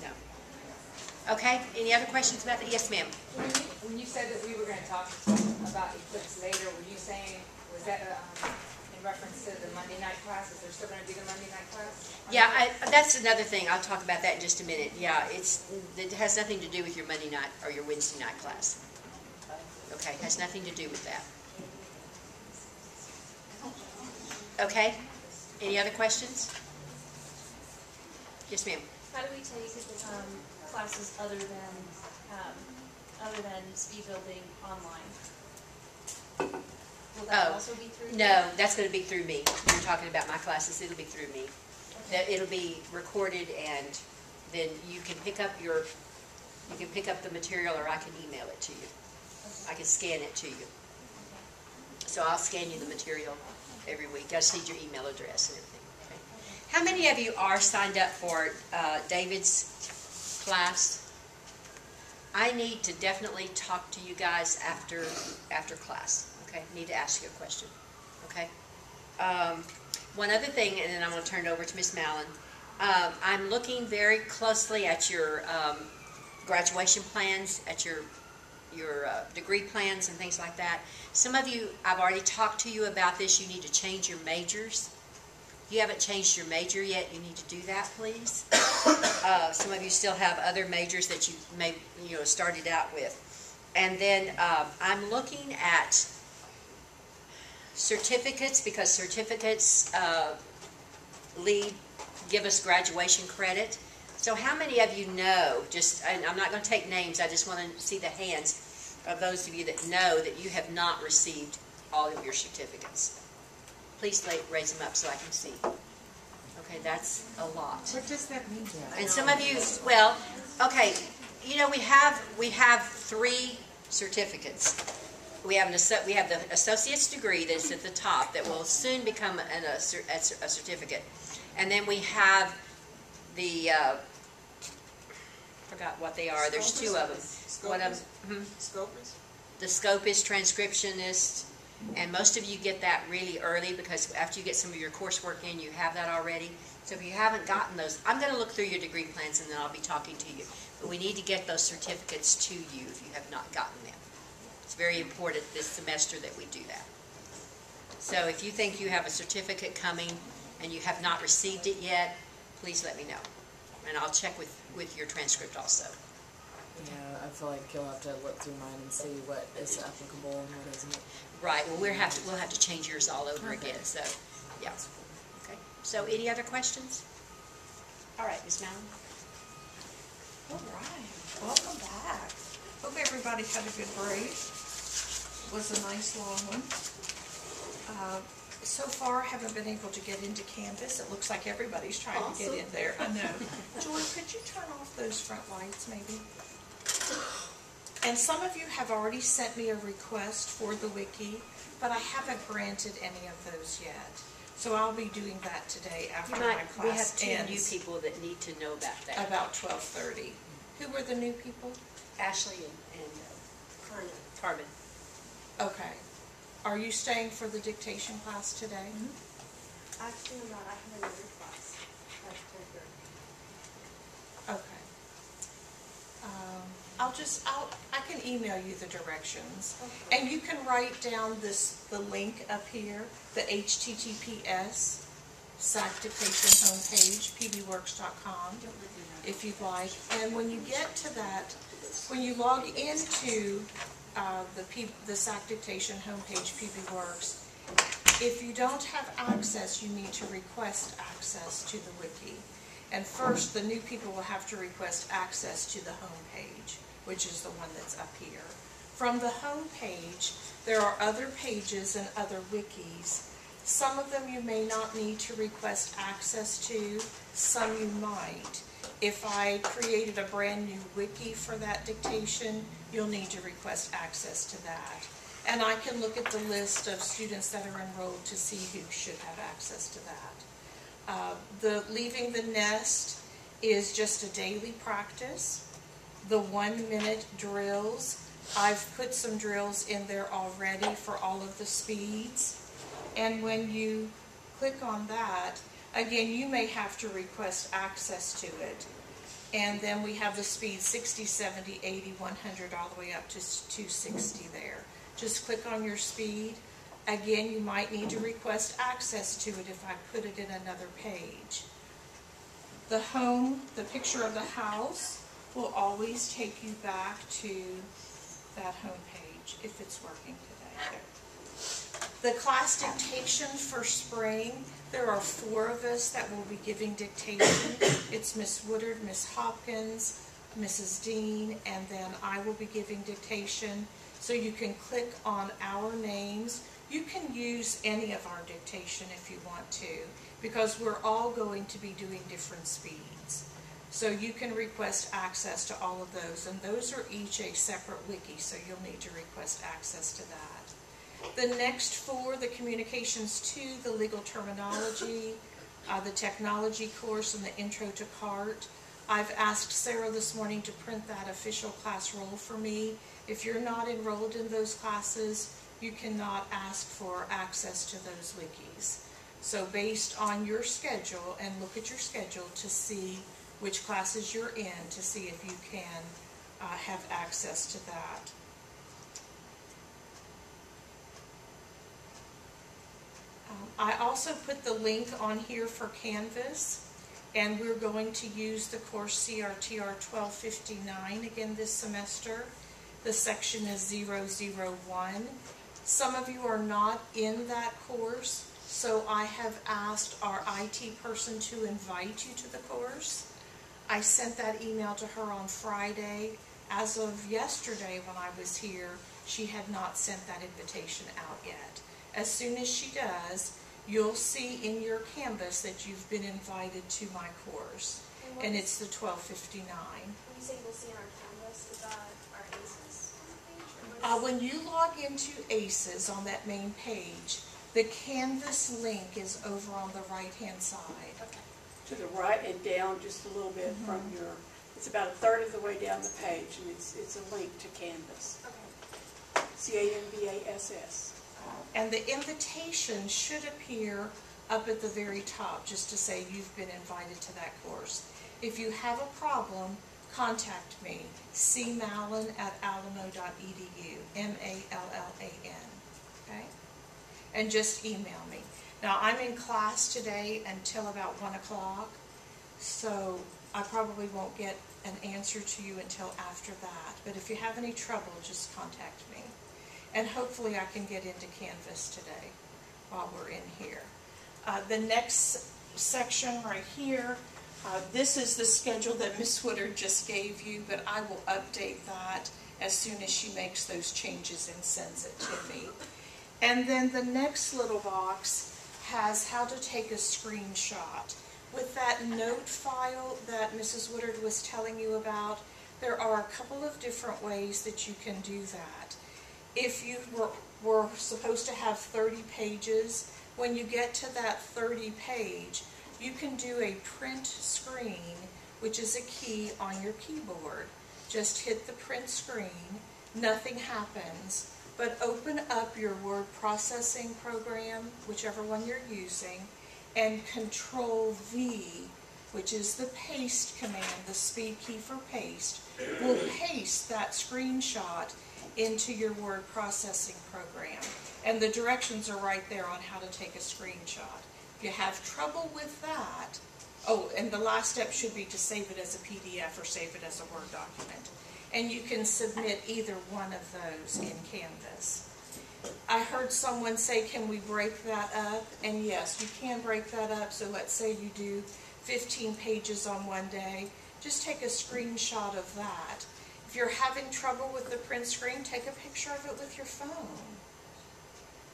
J: Okay.
A: No. Okay, any other questions about that? Yes, ma'am.
F: When you said that we were gonna talk about Eclipse later, were you saying, was that in reference to the Monday night class? Is there still gonna be the Monday night class?
A: Yeah, that's another thing. I'll talk about that in just a minute. Yeah, it has nothing to do with your Monday night or your Wednesday night class. Okay, has nothing to do with that. Okay, any other questions? Yes, ma'am.
F: How do we take classes other than speed building online? Will that also be through?
A: No, that's going to be through me. You're talking about my classes. It'll be through me.
F: Okay.
A: It'll be recorded, and then you can pick up the material, or I can email it to you.
F: Okay.
A: I can scan it to you. So I'll scan you the material every week. I just need your email address and everything. Okay. How many of you are signed up for David's class? I need to definitely talk to you guys after class. Okay, need to ask you a question. Okay. One other thing, and then I'm going to turn it over to Miss Mallon. I'm looking very closely at your graduation plans, at your degree plans and things like that. Some of you, I've already talked to you about this. You need to change your majors. If you haven't changed your major yet, you need to do that, please. Some of you still have other majors that you may started out with. And then I'm looking at certificates, because certificates give us graduation credit. So how many of you know, and I'm not going to take names, I just want to see the hands of those of you that know that you have not received all of your certificates. Please raise them up so I can see. Okay, that's a lot.
C: What does that mean?
A: And some of you, well, okay, we have 3 certificates. We have the associate's degree that's at the top that will soon become a certificate, and then we have the forgot what they are. There's 2 of them. One of them,
H: Scopus?
A: the Scopus, transcriptionist, and most of you get that really early because after you get some of your coursework in, you have that already. So if you haven't gotten those, I'm going to look through your degree plans and then I'll be talking to you. But we need to get those certificates to you if you have not gotten them. It's very important this semester that we do that. So if you think you have a certificate coming and you have not received it yet, please let me know. And I'll check with your transcript also.
J: Yeah, I feel like you'll have to look through mine and see what is applicable and what isn't.
A: Right, well we'll have to change yours all over again, so, yeah. Okay, so any other questions? All right, Ms. Mallon?
K: All right, welcome back. Hope everybody had a good break. It was a nice long one. So far, I haven't been able to get into Canvas. It looks like everybody's trying to get in there. I know. Joy, could you turn off those front lights, maybe? And some of you have already sent me a request for the wiki, but I haven't granted any of those yet. So I'll be doing that today after my class
A: We have 2
K: ends.
A: new people that need to know about that.
K: About 12:30. Who were the new people?
A: Ashley and Carmen.
K: Okay. Are you staying for the dictation class today?
H: Actually, I'm not. I have another class. That's 10:30.
K: Okay. I can email you the directions.
H: Okay.
K: And you can write down the link up here, the HTTPS SAC dictation homepage, pbworks.com, if you'd like. And when you get to that, when you log into the SAC dictation homepage, pbworks, if you don't have access, you need to request access to the wiki. And first, the new people will have to request access to the home page, which is the one that's up here. From the home page, there are other pages and other wikis. Some of them you may not need to request access to, some you might. If I created a brand new wiki for that dictation, you'll need to request access to that. And I can look at the list of students that are enrolled to see who should have access to that. The Leaving the Nest is just a daily practice. The 1-minute drills, I've put some drills in there already for all of the speeds. And when you click on that, again, you may have to request access to it. And then we have the speed 60, 70, 80, 100, all the way up to 260 there. Just click on your speed. Again, you might need to request access to it if I put it in another page. The home, the picture of the house, will always take you back to that home page if it's working today. The class dictation for spring, there are 4 of us that will be giving dictation. It's Miss Woodard, Miss Hopkins, Mrs. Dean, and then I will be giving dictation. So you can click on our names. You can use any of our dictation if you want to, because we're all going to be doing different speeds. So you can request access to all of those, and those are each a separate wiki, so you'll need to request access to that. The next 4, the communications 2, the legal terminology, the technology course, and the intro to CART. I've asked Sarah this morning to print that official class roll for me. If you're not enrolled in those classes, you cannot ask for access to those wikis. So based on your schedule, and look at your schedule to see which classes you're in, to see if you can have access to that. I also put the link on here for Canvas, and we're going to use the course CRTR 1259 again this semester. The section is 001. Some of you are not in that course, so I have asked our IT person to invite you to the course. I sent that email to her on Friday. As of yesterday when I was here, she had not sent that invitation out yet. As soon as she does, you'll see in your Canvas that you've been invited to my course, and it's the 1259.
E: When you say we'll see in our Canvas, is that our ACES page?
K: When you log into ACES on that main page, the Canvas link is over on the right-hand side.
E: Okay.
I: To the right and down just a little bit from your, it's about 1/3 of the way down the page, and it's a link to Canvas.
E: Okay.
I: CANVASS.
K: And the invitation should appear up at the very top, just to say you've been invited to that course. If you have a problem, contact me, cmallan@alamo.edu, MALLAN, okay? And just email me. Now, I'm in class today until about 1 o'clock, so I probably won't get an answer to you until after that. But if you have any trouble, just contact me. And hopefully I can get into Canvas today while we're in here. The next section right here, this is the schedule that Miss Woodard just gave you, but I will update that as soon as she makes those changes and sends it to me. And then the next little box has how to take a screenshot. With that note file that Mrs. Woodard was telling you about, there are a couple of different ways that you can do that. If you were supposed to have 30 pages, when you get to that 30 page, you can do a print screen, which is a key on your keyboard. Just hit the print screen, nothing happens, but open up your word processing program, whichever one you're using, and Control-V, which is the paste command, the speed key for paste, will paste that screenshot into your word processing program. And the directions are right there on how to take a screenshot. If you have trouble with that, oh, and the last step should be to save it as a PDF or save it as a Word document. And you can submit either one of those in Canvas. I heard someone say, can we break that up? And yes, you can break that up. So let's say you do 15 pages on one day. Just take a screenshot of that If you're having trouble with the print screen, take a picture of it with your phone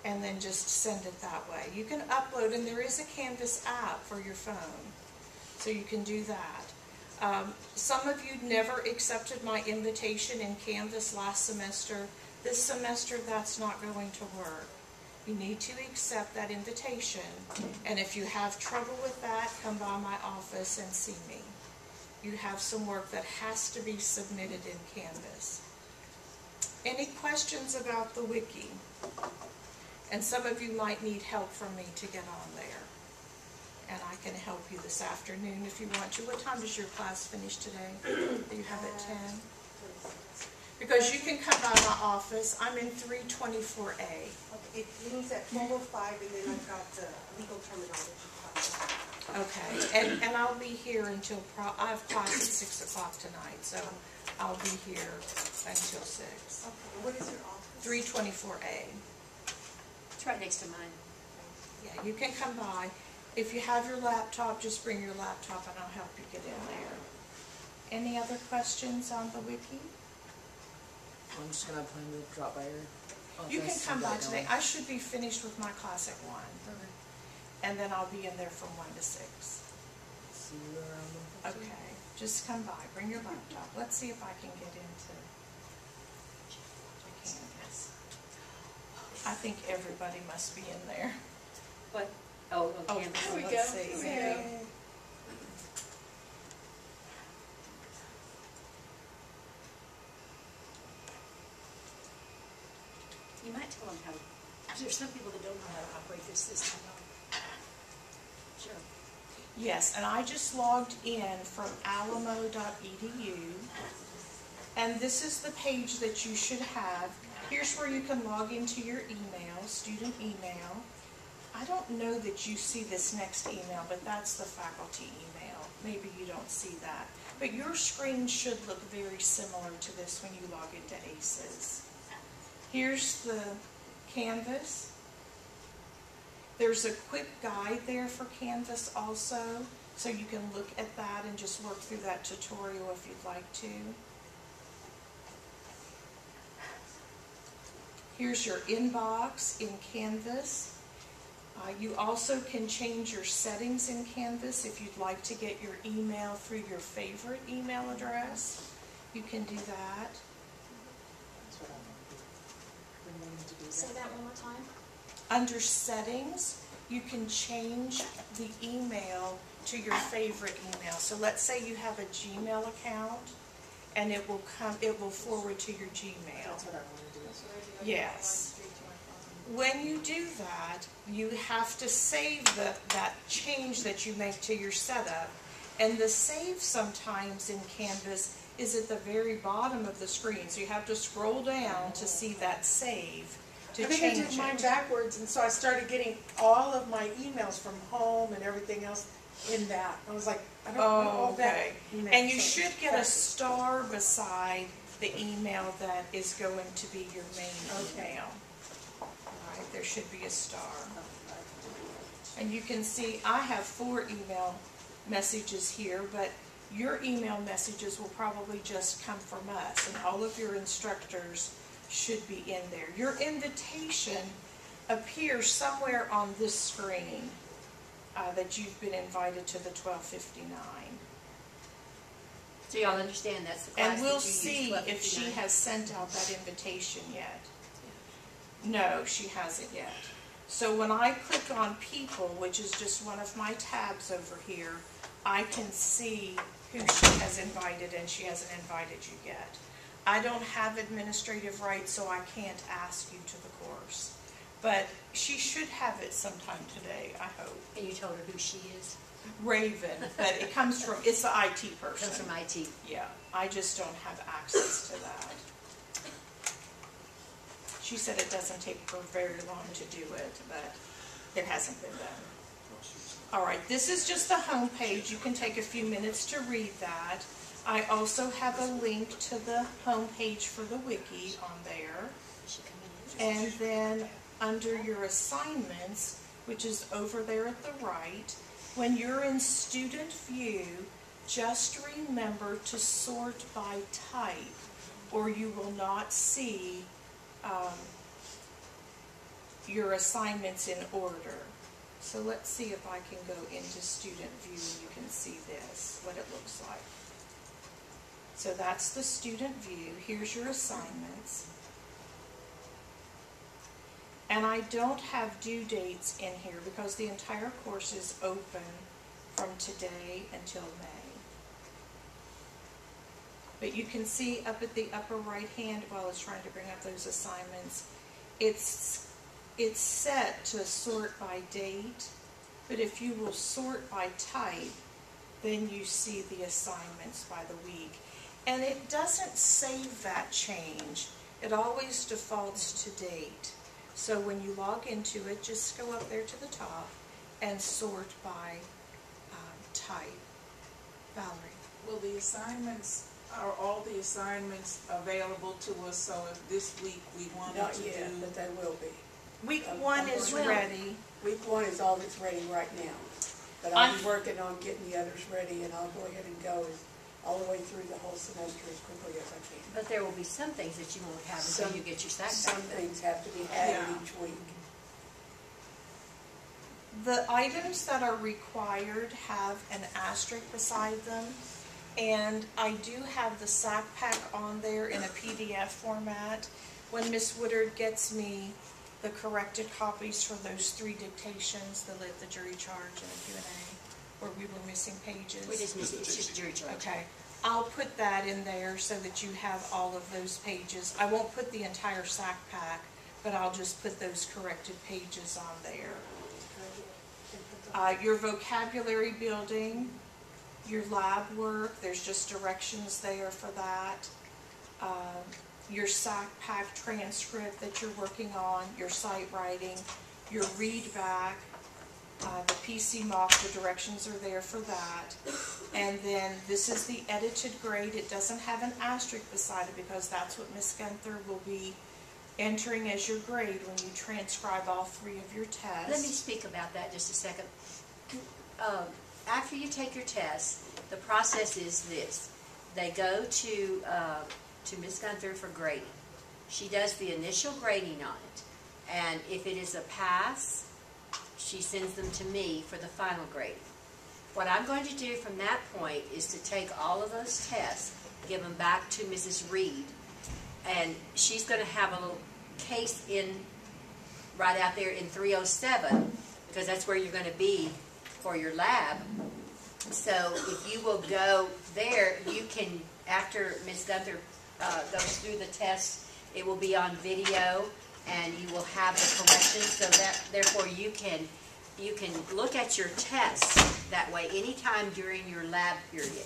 K: and then just send it that way. You can upload, and there is a Canvas app for your phone, so you can do that. Some of you never accepted my invitation in Canvas last semester. This semester, that's not going to work. You need to accept that invitation, and if you have trouble with that, come by my office and see me. You have some work that has to be submitted in Canvas. Any questions about the wiki? And some of you might need help from me to get on there. And I can help you this afternoon if you want to. What time does your class finish today? Do you have it 10? Because you can come by my office. I'm in 324A.
L: Okay, it ends at 12:05, and then I've got the legal terminology class.
K: Okay, and I'll be here until, I have class at 6 o'clock tonight, so I'll be here until 6.
L: Okay, what is your office?
K: 324A.
A: It's right next to mine.
K: Yeah, you can come by. If you have your laptop, just bring your laptop and I'll help you get in there. Any other questions on the wiki?
J: I'm just gonna plan to drop by your office.
K: You can come
J: and
K: by
J: get
K: today.
J: going.
K: I should be finished with my class at 1.
J: Okay.
K: And then I'll be in there from 1 to 6.
J: See you around.
K: Okay, just come by. Bring your laptop. Let's see if I can get into Canvas. I think everybody must be in there.
A: What? Oh,
K: Oh,
A: okay.
K: there we go.
C: Let's see.
K: Yeah.
A: You might tell them how, there's some people that don't know how to operate this system. Sure.
K: Yes, and I just logged in from alamo.edu. And this is the page that you should have. Here's where you can log into your email, student email. I don't know that you see this next email, but that's the faculty email. Maybe you don't see that. But your screen should look very similar to this when you log into ACES. Here's the Canvas. There's a quick guide there for Canvas also, so you can look at that and just work through that tutorial if you'd like to. Here's your inbox in Canvas. You also can change your settings in Canvas if you'd like to get your email through your favorite email address. You can do that.
E: Say that one more time.
K: Under settings, you can change the email to your favorite email. So let's say you have a Gmail account and it will forward to your Gmail.
J: That's what I want to do.
K: Yes. When you do that, you have to save that change that you make to your setup. And the save sometimes in Canvas is at the very bottom of the screen. So you have to scroll down to see that save to
C: I think
K: change
C: I did mine
K: it.
C: backwards, and so I started getting all of my emails from home and everything else in that. I was like, I don't know all that.
K: Okay.
C: meant,
K: And you
C: so
K: should get a star beside the email that is going to be your main email. All right, there should be a star. And you can see I have 4 email messages here, but your email messages will probably just come from us, and all of your instructors should be in there. Your invitation appears somewhere on this screen that you've been invited to the 1259.
A: So y'all understand that's the class
K: And
A: that
K: we'll
A: you use,
K: see if she
A: 1259.
K: has sent out that invitation yet. No, she hasn't yet. So when I click on people, which is just one of my tabs over here, I can see who she has invited, and she hasn't invited you yet. I don't have administrative rights, so I can't ask you to the course. But she should have it sometime today, I hope.
A: And you told her who she is?
K: Raven, but it comes from, it's the IT person.
A: Comes from IT.
K: Yeah, I just don't have access to that. She said it doesn't take her very long to do it, but it hasn't been done. All right, this is just the home page. You can take a few minutes to read that. I also have a link to the home page for the wiki on there. And then under your assignments, which is over there at the right, when you're in student view, just remember to sort by type. or you will not see your assignments in order. So let's see if I can go into student view and you can see this, what it looks like. So that's the student view. Here's your assignments. And I don't have due dates in here because the entire course is open from today until May. But you can see up at the upper right hand, while I was trying to bring up those assignments, it's set to sort by date, but if you will sort by type, then you see the assignments by the week. And it doesn't save that change. It always defaults to date. So when you log into it, just go up there to the top and sort by type. Valerie.
M: Will the assignments, are all the assignments available to us, so if this week we wanted
I: Not
M: to
I: yet,
M: do?
I: but they will be.
K: Week 1 is ready.
I: Week 1 is all that's ready right now. But I'll be working on getting the others ready, and I'll go ahead and go all the way through the whole semester as quickly as I can.
A: But there will be some things that you won't have until you get your SAC back.
I: Some things have to be added each week.
K: The items that are required have an asterisk beside them, and I do have the SAC pack on there in a PDF format. When Ms. Woodard gets me the corrected copies for those 3 dictations, the lit, the jury charge, and the Q&A, where we were missing pages.
A: We just missing, it's just jury charge.
K: Okay. I'll put that in there so that you have all of those pages. I won't put the entire SAC pack, but I'll just put those corrected pages on there. Your vocabulary building, your lab work, there's just directions there for that. Your SAC pack transcript that you're working on, your sight writing, your read back, the PC mock, the directions are there for that. And then this is the edited grade. It doesn't have an asterisk beside it because that's what Ms. Gunther will be entering as your grade when you transcribe all 3 of your tests.
A: Let me speak about that just a second. After you take your test, the process is this. They go to Ms. Gunther for grading. She does the initial grading on it, and if it is a pass, she sends them to me for the final grading. What I'm going to do from that point is to take all of those tests, give them back to Mrs. Reed, and she's going to have a little case right out there in 307, because that's where you're going to be for your lab. So if you will go there, you can, after Ms. Gunther goes through the test, it will be on video, and you will have the corrections, so that therefore you can look at your tests that way anytime during your lab period.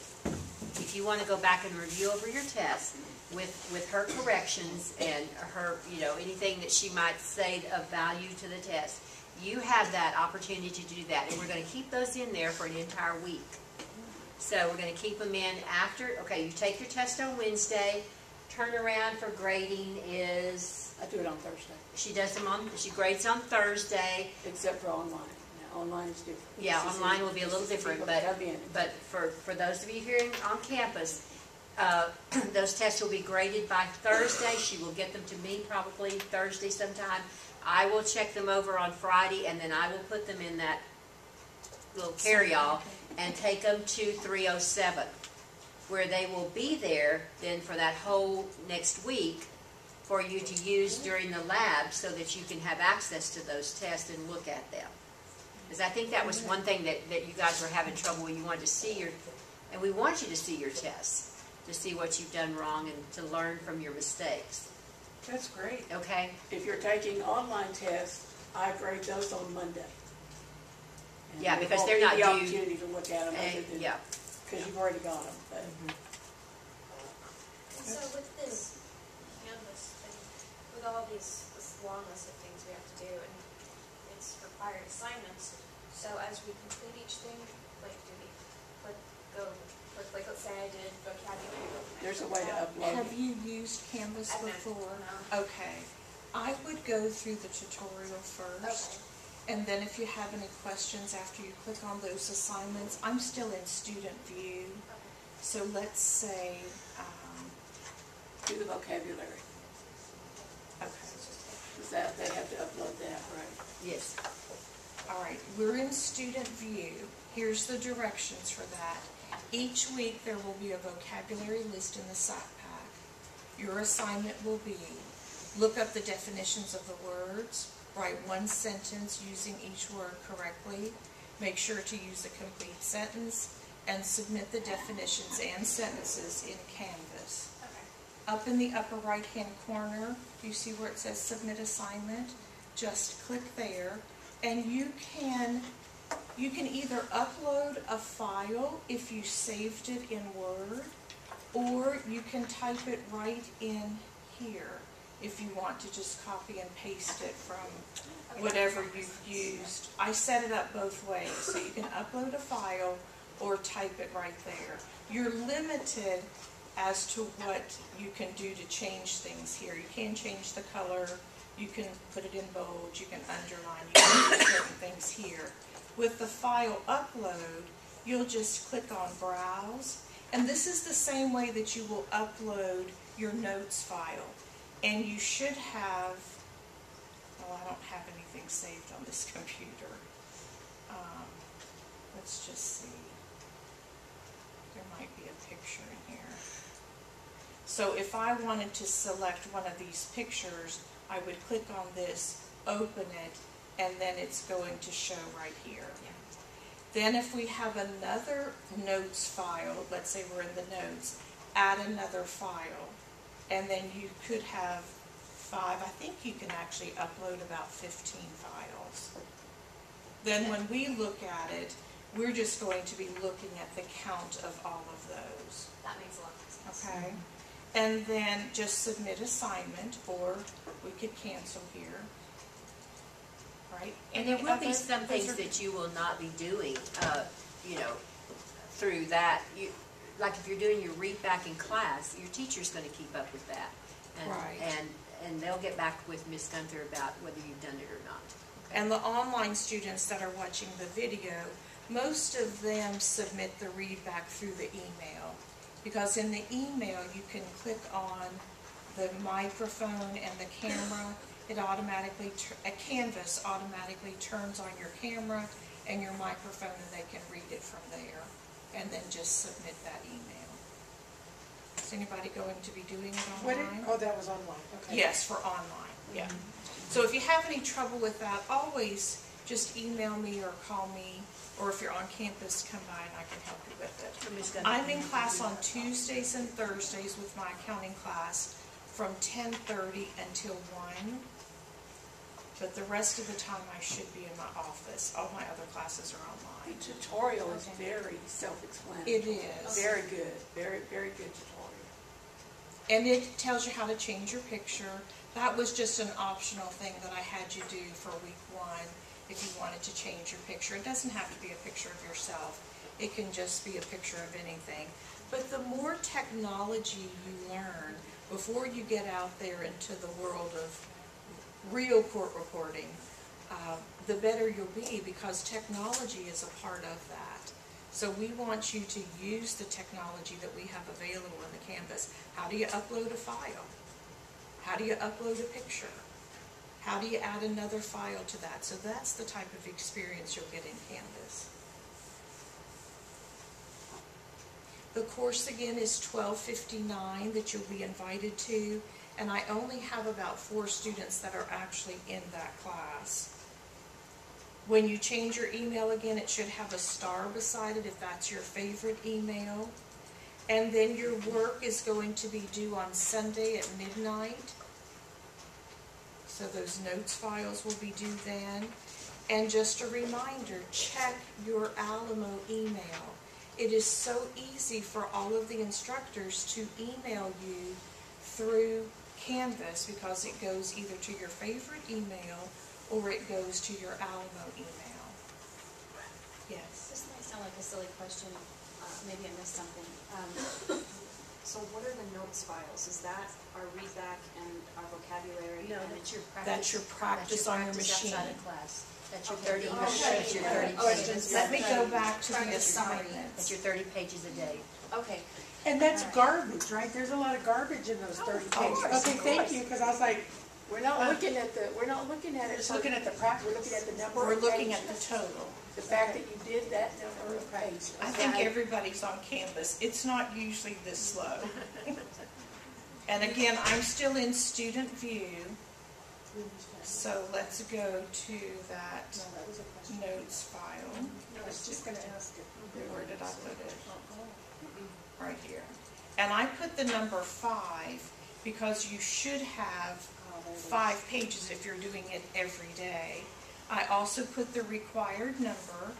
A: If you want to go back and review over your tests with her corrections and her, anything that she might say of value to the test, you have that opportunity to do that, and we're going to keep those in there for an entire week. So we're going to keep them in after, okay, you take your test on Wednesday, turnaround for grading is...
I: I do it on Thursday.
A: She grades on Thursday.
I: Except for online. Now, online is different.
A: Yeah, online will be a little different, but for those of you here on campus, those tests will be graded by Thursday. She will get them to me probably Thursday sometime. I will check them over on Friday, and then I will put them in that little carry-all and take them to 307, where they will be there then for that whole next week for you to use during the lab so that you can have access to those tests and look at them. Because I think that was one thing that you guys were having trouble with. You wanted to see and we want you to see your tests, to see what you've done wrong and to learn from your mistakes.
I: That's great.
A: Okay?
I: If you're taking online tests, I grade those on Monday. And
A: yeah, because they're not due.
I: The opportunity to look at them
A: yeah.
I: Because you've already got them. But.
E: And so with this Canvas thing, with all this long list of things we have to do, and it's required assignments, so as we complete each thing, like do we like let's say I did vocabulary.
I: There's a way to upload.
K: Have you used Canvas before?
E: No.
K: Okay. I would go through the tutorial first. Okay. And then if you have any questions after you click on those assignments, I'm still in student view. Okay. So let's say
I: do the vocabulary.
K: Okay.
I: Is that, they have to upload that, right?
A: Yes.
K: All right, we're in student view. Here's the directions for that. Each week there will be a vocabulary list in the site pack. Your assignment will be look up the definitions of the words, write one sentence using each word correctly, make sure to use a complete sentence, and submit the definitions and sentences in Canvas.
E: Okay.
K: Up in the upper right-hand corner, do you see where it says Submit Assignment? Just click there, and you can either upload a file if you saved it in Word, or you can type it right in here if you want to just copy and paste it from whatever you've used. I set it up both ways, so you can upload a file or type it right there. You're limited as to what you can do to change things here. You can change the color, you can put it in bold, you can underline, you can do certain things here. With the file upload, you'll just click on Browse, and this is the same way that you will upload your notes file. And you should have, well, I don't have anything saved on this computer. Let's just see. There might be a picture in here. So if I wanted to select one of these pictures, I would click on this, open it, and then it's going to show right here. Then if we have another notes file, let's say we're in the notes, add another file, and then you could have 5, I think you can actually upload about 15 files. Then when we look at it, we're just going to be looking at the count of all of those.
E: That makes a lot of sense.
K: Okay? And then just submit assignment, or we could cancel here. Right?
A: And there will be some things that you will not be doing, through that. Like if you're doing your read back in class, your teacher's going to keep up with that. And,
K: Right.
A: And they'll get back with Ms. Gunther about whether you've done it or not. Okay?
K: And the online students that are watching the video, most of them submit the read back through the email. Because in the email, you can click on the microphone and the camera. It automatically, a Canvas automatically turns on your camera and your microphone, and they can read it from there. And then just submit that email. Is anybody going to be doing it online?
C: Oh, that was online, okay.
K: Yes, for online, yeah. So if you have any trouble with that, always just email me or call me, or if you're on campus, come by and I can help you with it. I'm in class on Tuesdays and Thursdays with my accounting class from 10:30 until 1. But the rest of the time I should be in my office. All my other classes are
I: The
K: online.
I: tutorial is very self-explanatory.
K: It is.
I: Very good, very, very good tutorial.
K: And it tells you how to change your picture. That was just an optional thing that I had you do for week 1 if you wanted to change your picture. It doesn't have to be a picture of yourself. It can just be a picture of anything. But the more technology you learn before you get out there into the world of real court reporting, the better you'll be, because technology is a part of that. So we want you to use the technology that we have available in the Canvas. How do you upload a file? How do you upload a picture? How do you add another file to that? So that's the type of experience you'll get in Canvas. The course again is $12.59 that you'll be invited to, and I only have about 4 students that are actually in that class. When you change your email again, it should have a star beside it if that's your favorite email. And then your work is going to be due on Sunday at midnight. So those notes files will be due then. And just a reminder, check your Alamo email. It is so easy for all of the instructors to email you through Canvas, because it goes either to your favorite email or it goes to your Alamo email. Yes?
E: This might sound like a silly question, maybe I missed something. So what are the notes files? Is that our read back and our vocabulary?
A: No, that's your practice.
K: That's your practice on your machine.
A: Outside of class. That's your
E: Okay.
A: 30,
E: Oh,
A: that's your 30
E: oh, it's
A: pages.
E: just-
K: Let me go back to the
E: Practice summary.
K: assignments.
A: That's your 30 pages a day.
E: Okay,
C: And that's garbage, right? There's a lot of garbage in those 30 pages.
I: course,
C: Okay,
I: of
C: thank
I: course.
C: you, because I was like,
I: We're not looking at the, we're not looking at it.
C: just looking at the practice.
I: We're looking at the number
K: We're
I: of
K: looking at the
I: pages.
K: total.
I: The fact that you did that number of pages.
K: I think everybody's on Canvas. It's not usually this slow. And again, I'm still in student view. So let's go to that notes file.
C: I was just gonna ask it.
K: Where did I put it? Right here. And I put the number 5 because you should have 5 pages if you're doing it every day. I also put the required number.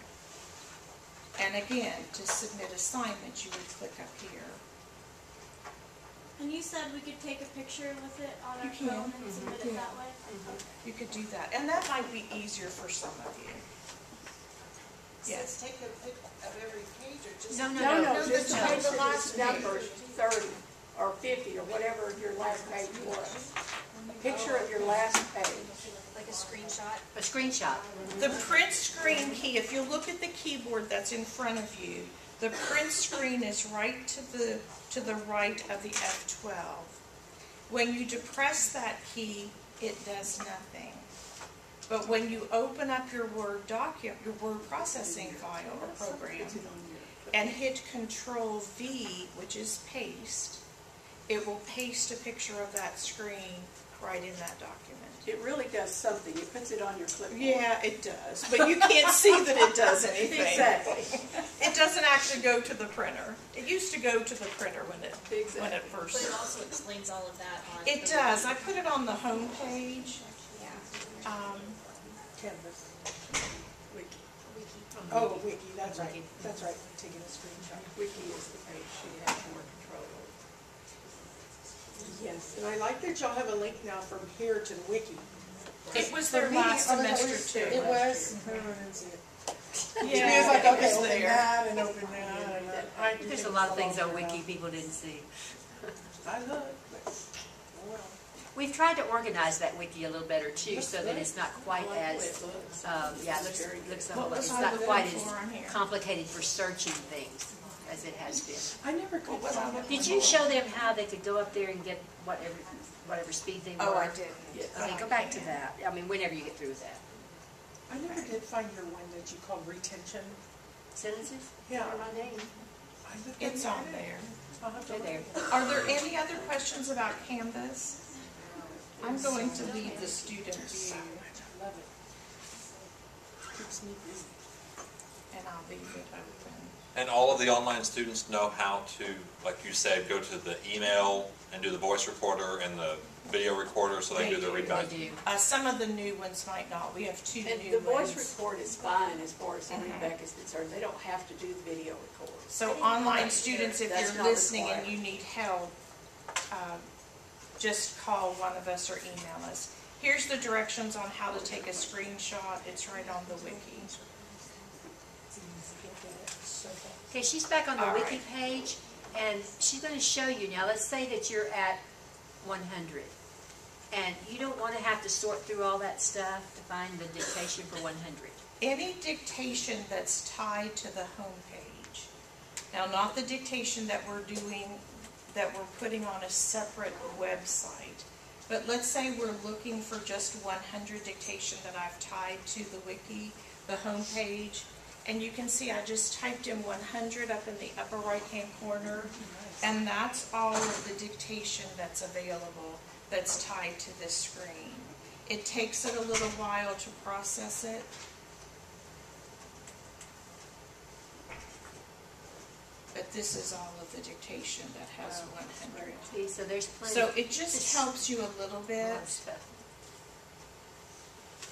K: And again, to submit assignments, you would click up here.
E: And you said we could take a picture with it on
K: You
E: our
K: can.
E: phone and submit it that way?
K: You could do that. And that might be easier for some of you. Yes.
H: Take a pic of every page or just?
A: No,
I: No, just
E: no.
I: take the last number, 30 or 50 or whatever your last page was. Picture of your last page.
E: Like a screenshot?
A: A screenshot.
K: The print screen key, if you look at the keyboard that's in front of you, the print screen is right to the right of the F12. When you depress that key, it does nothing. But when you open up your Word document, your word processing file or program, and hit Control V, which is paste, it will paste a picture of that screen right in that document.
I: It really does something. It puts it on your clipboard.
K: Yeah, it does, but you can't see that it does anything.
I: Exactly.
K: It doesn't actually go to the printer. It used to go to the printer when it
E: But
K: first.
E: it also explains all of that on.
K: It does. I put it on the home page.
E: Yeah.
C: Canvas. Wiki. Oh, Wiki, that's right. That's right, taking a screenshot.
I: Wiki is the page she has more control over.
C: Yes, and I like that y'all have a link now from here to the Wiki.
K: It was
C: For
K: their
C: me,
K: last
C: oh, that
K: semester
C: was-
K: too.
C: It was? I didn't see it.
K: Yeah,
C: It was like,
K: it
C: okay,
K: was
C: open
K: there.
C: that and open that. And I do
A: There's a
C: things
A: lot of
C: all
A: things on
C: over
A: Wiki
C: now.
A: people didn't see.
C: I look, but, oh well.
A: We've tried to organize that wiki a little better too, so that it's not quite as, yeah, it looks
K: What was
A: it's
K: I
A: not
K: looking
A: quite
K: for on
A: as
K: here?
A: complicated for searching things as it has been.
C: I never could find
A: Did you show them how they could go up there and get whatever speed they were?
K: Oh, I didn't.
A: Okay, go back to that. I mean, whenever you get through with that.
C: I never did find your one that you called retention.
A: Sentences?
C: Yeah.
A: Or my name?
C: I looked
K: It's
C: at
K: on
C: it.
K: there.
C: I'll have to
A: They're
C: look.
A: there.
K: Are there any other questions about Canvas? I'm going to leave the student view
C: I love it. Keeps me busy.
K: and I'll leave it open.
D: And all of the online students know how to, like you said, go to the email and do the voice recorder and the video recorder so they can do their readback.
A: They do.
K: Some of the new ones might not. We have 2
I: And
K: new
I: the voice
K: ones.
I: report is fine as far as the readback is concerned. They don't have to do the video record.
K: So online students, if
I: That's
K: you're
I: not
K: listening and
I: required.
K: you need help, just call one of us or email us. Here's the directions on how to take a screenshot. It's right on the wiki.
A: Okay, she's back on the
K: All
A: wiki
K: right.
A: page, and she's going to show you now. Let's say that you're at 100, and you don't want to have to sort through all that stuff to find the dictation for 100.
K: Any dictation that's tied to the home page. Now, not the dictation that we're doing, that we're putting on a separate website. But let's say we're looking for just 100 dictation that I've tied to the wiki, the home page. And you can see I just typed in 100 up in the upper right-hand corner. And that's all of the dictation that's available that's tied to this screen. It takes it a little while to process it. But this is all of the dictation that has 100.
A: See, so there's plenty.
K: So it just helps you a little
A: a
K: bit.
A: lot of stuff.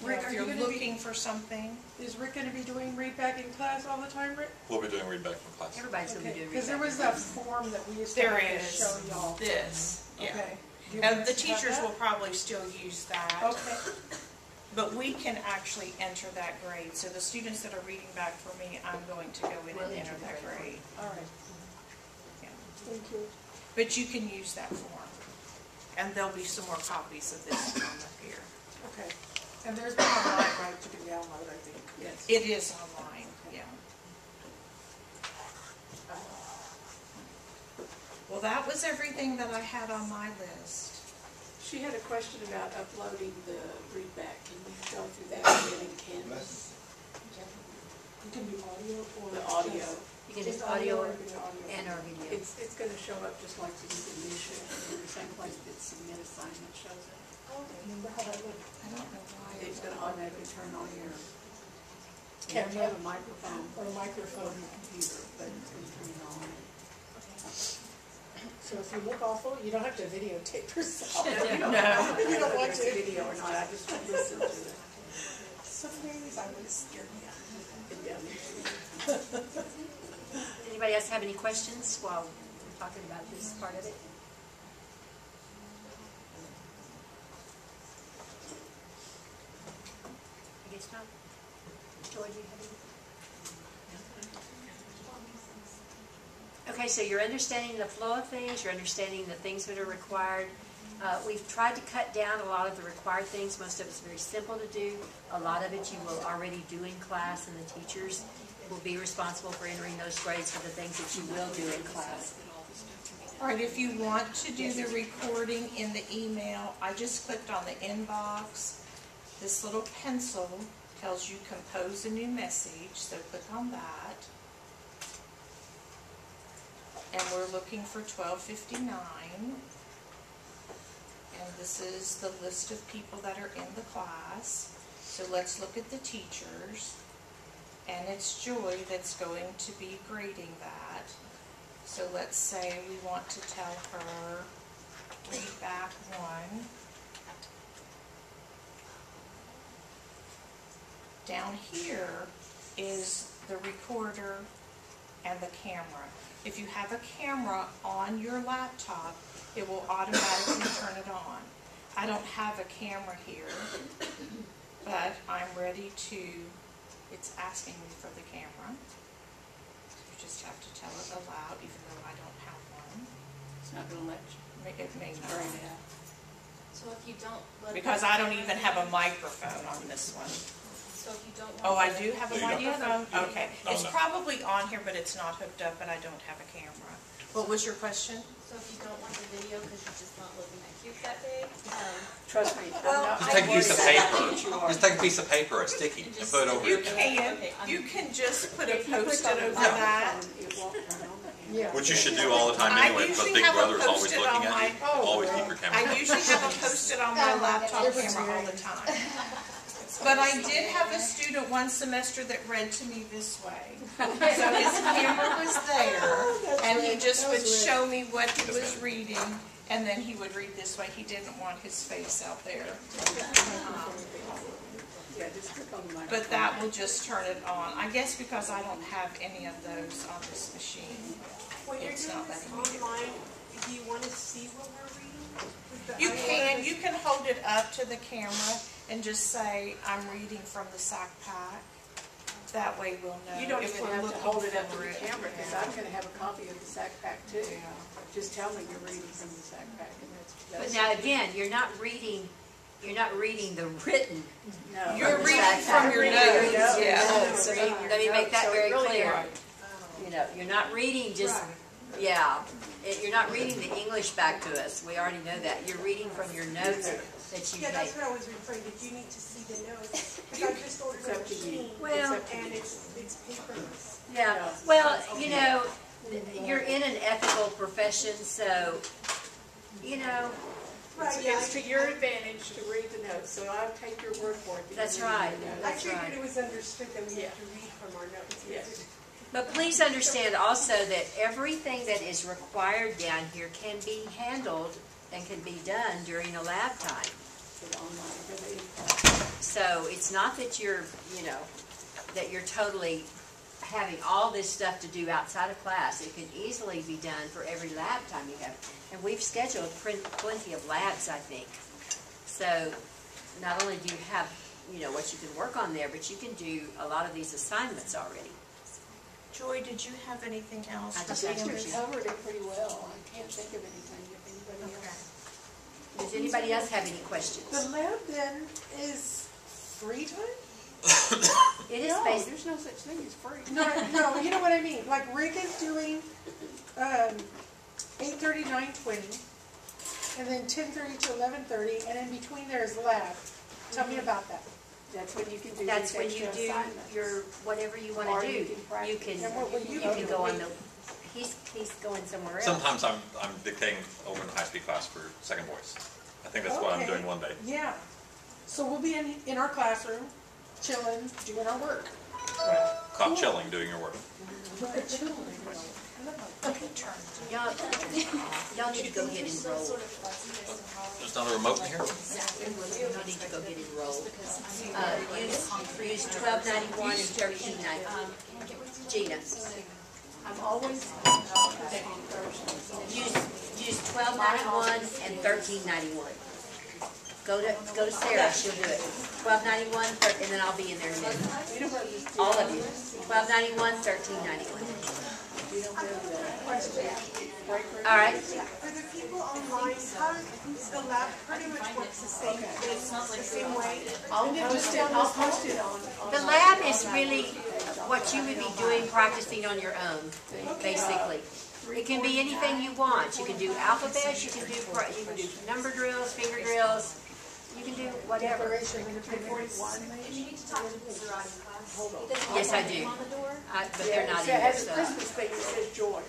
C: Rick,
K: If
C: are you
K: you're
C: gonna be-
K: looking for something.
C: Is Rick going to be doing readback in class all the time, Rick?
D: We'll be doing readback from class.
A: Everybody's going to be doing
C: Because there
A: readback.
C: was that form that we used to
K: There
C: have to
K: is
C: show y'all.
K: this. Yeah.
C: Okay. Do you
K: And
C: want
K: the
C: us to have
K: teachers
C: that?
K: will probably still use that.
C: Okay.
K: But we can actually enter that grade. So the students that are reading back for me, I'm going to go in
A: We'll
K: and
A: enter
K: enter
A: the
K: that
A: grade.
K: grade.
C: All right.
K: Yeah.
C: Thank you.
K: But you can use that form. And there'll be some more copies of this one up here.
C: Okay. And there's one online, right, you can download, I think.
I: Yes.
K: It is online, yeah. Well, that was everything that I had on my list.
I: She had a question about uploading the readback. Can you go through that again in Canvas? You can do audio or? The audio.
A: You can do
I: Just
A: audio
I: or video?
A: and our video.
I: It's gonna show up just like the initial, in the same place that submit assignment shows it. Remember how that would?
K: I don't know why.
I: It's gonna automatically turn on your, you have to have a microphone or a microphone on your computer, but it's gonna turn it on.
C: So if you look awful, you don't have to videotape yourself.
K: No.
C: You don't want
I: It's
C: to.
I: video or not, I just listen to it.
C: Some days I would scare me out.
I: Yeah.
A: Anybody else have any questions while we're talking about this part of it? I guess not. George, you have any? Okay, so you're understanding the flow of things, you're understanding the things that are required. We've tried to cut down a lot of the required things. Most of it's very simple to do. A lot of it you will already do in class, and the teachers will be responsible for entering those grades for the things that you will do in class.
K: All right, if you want to do the recording in the email, I just clicked on the inbox. This little pencil tells you compose a new message, so click on that. And we're looking for 1259. And this is the list of people that are in the class. So let's look at the teachers. And it's Joy that's going to be grading that. So let's say we want to tell her, read back 1. Down here is the recorder and the camera. If you have a camera on your laptop, it will automatically turn it on. I don't have a camera here, but I'm ready to, it's asking me for the camera. You just have to tell it aloud, even though I don't have one.
I: It's not gonna let you.
K: It may not.
I: Turn it out.
E: So if you don't let
K: Because I don't even have a microphone on this one.
E: So if you don't want
K: Oh, I do have a
D: There you go.
K: microphone? Okay.
D: No,
K: It's
D: no.
K: probably on here, but it's not hooked up, and I don't have a camera. What was your question?
E: So if you don't want the video because you're just not looking at cute that day,
I: Trust me.
K: Well,
D: Just take a piece of paper. Just take a piece of paper, a sticky, and put it over
K: You
D: your
K: can. You can just put a Post-it over that.
I: It won't turn on.
C: Yeah.
D: Which you should do all the time
K: I
D: anyway, because
K: usually
D: Big
K: have a
D: Brother is always
K: Post-it
D: looking
K: on
D: at you.
K: my-
D: Always keep your camera.
K: I usually have a Post-it on my laptop camera all the time. But I did have a student one semester that read to me this way. So his camera was there, and he just would show me what he was reading, and then he would read this way. He didn't want his face out there.
I: Yeah, just click on the microphone.
K: But that will just turn it on. I guess because I don't have any of those on this machine.
L: When you're
K: It's
L: doing
K: not
L: this
K: letting me do it.
L: online, do you want to see what we're reading? With the
K: You
L: iPad?
K: can hold it up to the camera and just say, I'm reading from the SAC pack. That way we'll know.
I: You don't
K: if
I: even
K: we're
I: have to
K: looking
I: hold it up to
K: for
I: the
K: it.
I: camera, because I'm gonna have a copy of the SAC pack too. Just tell me you're reading from the SAC pack, and
A: But
I: that's.
A: now again, you're not reading the written.
I: No.
K: You're reading
A: Exactly.
K: from your
A: You're
K: notes,
A: reading from your
K: yeah.
A: notes. Let me make that
I: So it
A: very
I: really
A: clear.
I: right.
A: You know, you're not reading just, yeah, you're not reading the English back to us. We already know that. You're reading from your notes that you
L: Yeah,
A: made.
L: that's what I was referring to. You need to see the notes. Because I just ordered a machine,
A: Well,
L: and it's paperless.
A: yeah, well, you know, you're in an ethical profession, so, you know,
L: Right, yeah.
I: It's to your advantage to read the notes, so I'll take your word for it. that
A: That's
I: you're reading
A: right.
I: the notes.
L: I
A: That's
L: figured
A: right.
L: it was understood that we have to read from our notes.
I: Yes.
A: but please understand also that everything that is required down here can be handled and can be done during a lab time.
I: For the online, for the
A: So it's not that you're, you know, that you're totally having all this stuff to do outside of class. It can easily be done for every lab time you have. And we've scheduled plenty of labs, I think. So not only do you have, you know, what you can work on there, but you can do a lot of these assignments already.
K: Joy, did you have anything else?
A: I
K: for
A: just
I: I think
K: Canvas?
I: we covered it pretty well. I can't think of anything, if anybody else.
A: Does anybody else have any questions?
C: The lab then is free time?
A: It is
I: No,
A: based,
I: there's no such thing as free.
C: No, you know what I mean. Like Rick is doing 8:30, 9:20, and then 10:30 to 11:30, and in between there is lab. Tell me about that.
I: That's when you can do
A: That's
I: these
A: when you
I: extra
A: do
I: assignments.
A: your, whatever you want
I: Or
A: to do.
I: you can practice.
A: You can,
C: And what will you
A: you can
C: do?
A: go on the, he's going somewhere else.
D: Sometimes I'm dictating over in the high-speed class for second voice. I think that's what I'm
C: Okay.
D: doing one day.
C: Yeah. So we'll be in our classroom, chilling, doing our work.
D: Not chilling, doing your work.
A: Y'all need to go get enrolled.
D: There's not a remote in here?
A: Y'all need to go get enrolled. Use 1291 and 1390. Gina.
I: I'm always
A: Use 1291 and 1391. Go to Sarah, she'll do it. 1291, and then I'll be in there in a minute. All of you. 1291, 1391. All right.
L: For the people online, how, the lab pretty much works the same, the same way?
C: I'll post it on.
A: The lab is really what you would be doing, practicing on your own, basically. It can be anything you want. You can do alphabets, you can do number drills, finger drills. You can do whatever.
E: If you need to talk to the Zerati class,
A: Yes, I do. But they're not in
I: It
A: there,
I: has a
A: so.
I: Christmas thing that says joy.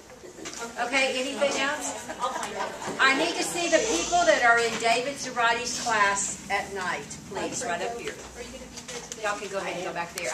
A: Okay, anything else?
E: I'll find out.
A: I need to see the people that are in David Zerati's class at night, please, right up here.
E: Are you gonna be here today?
A: Y'all can go ahead and go back there.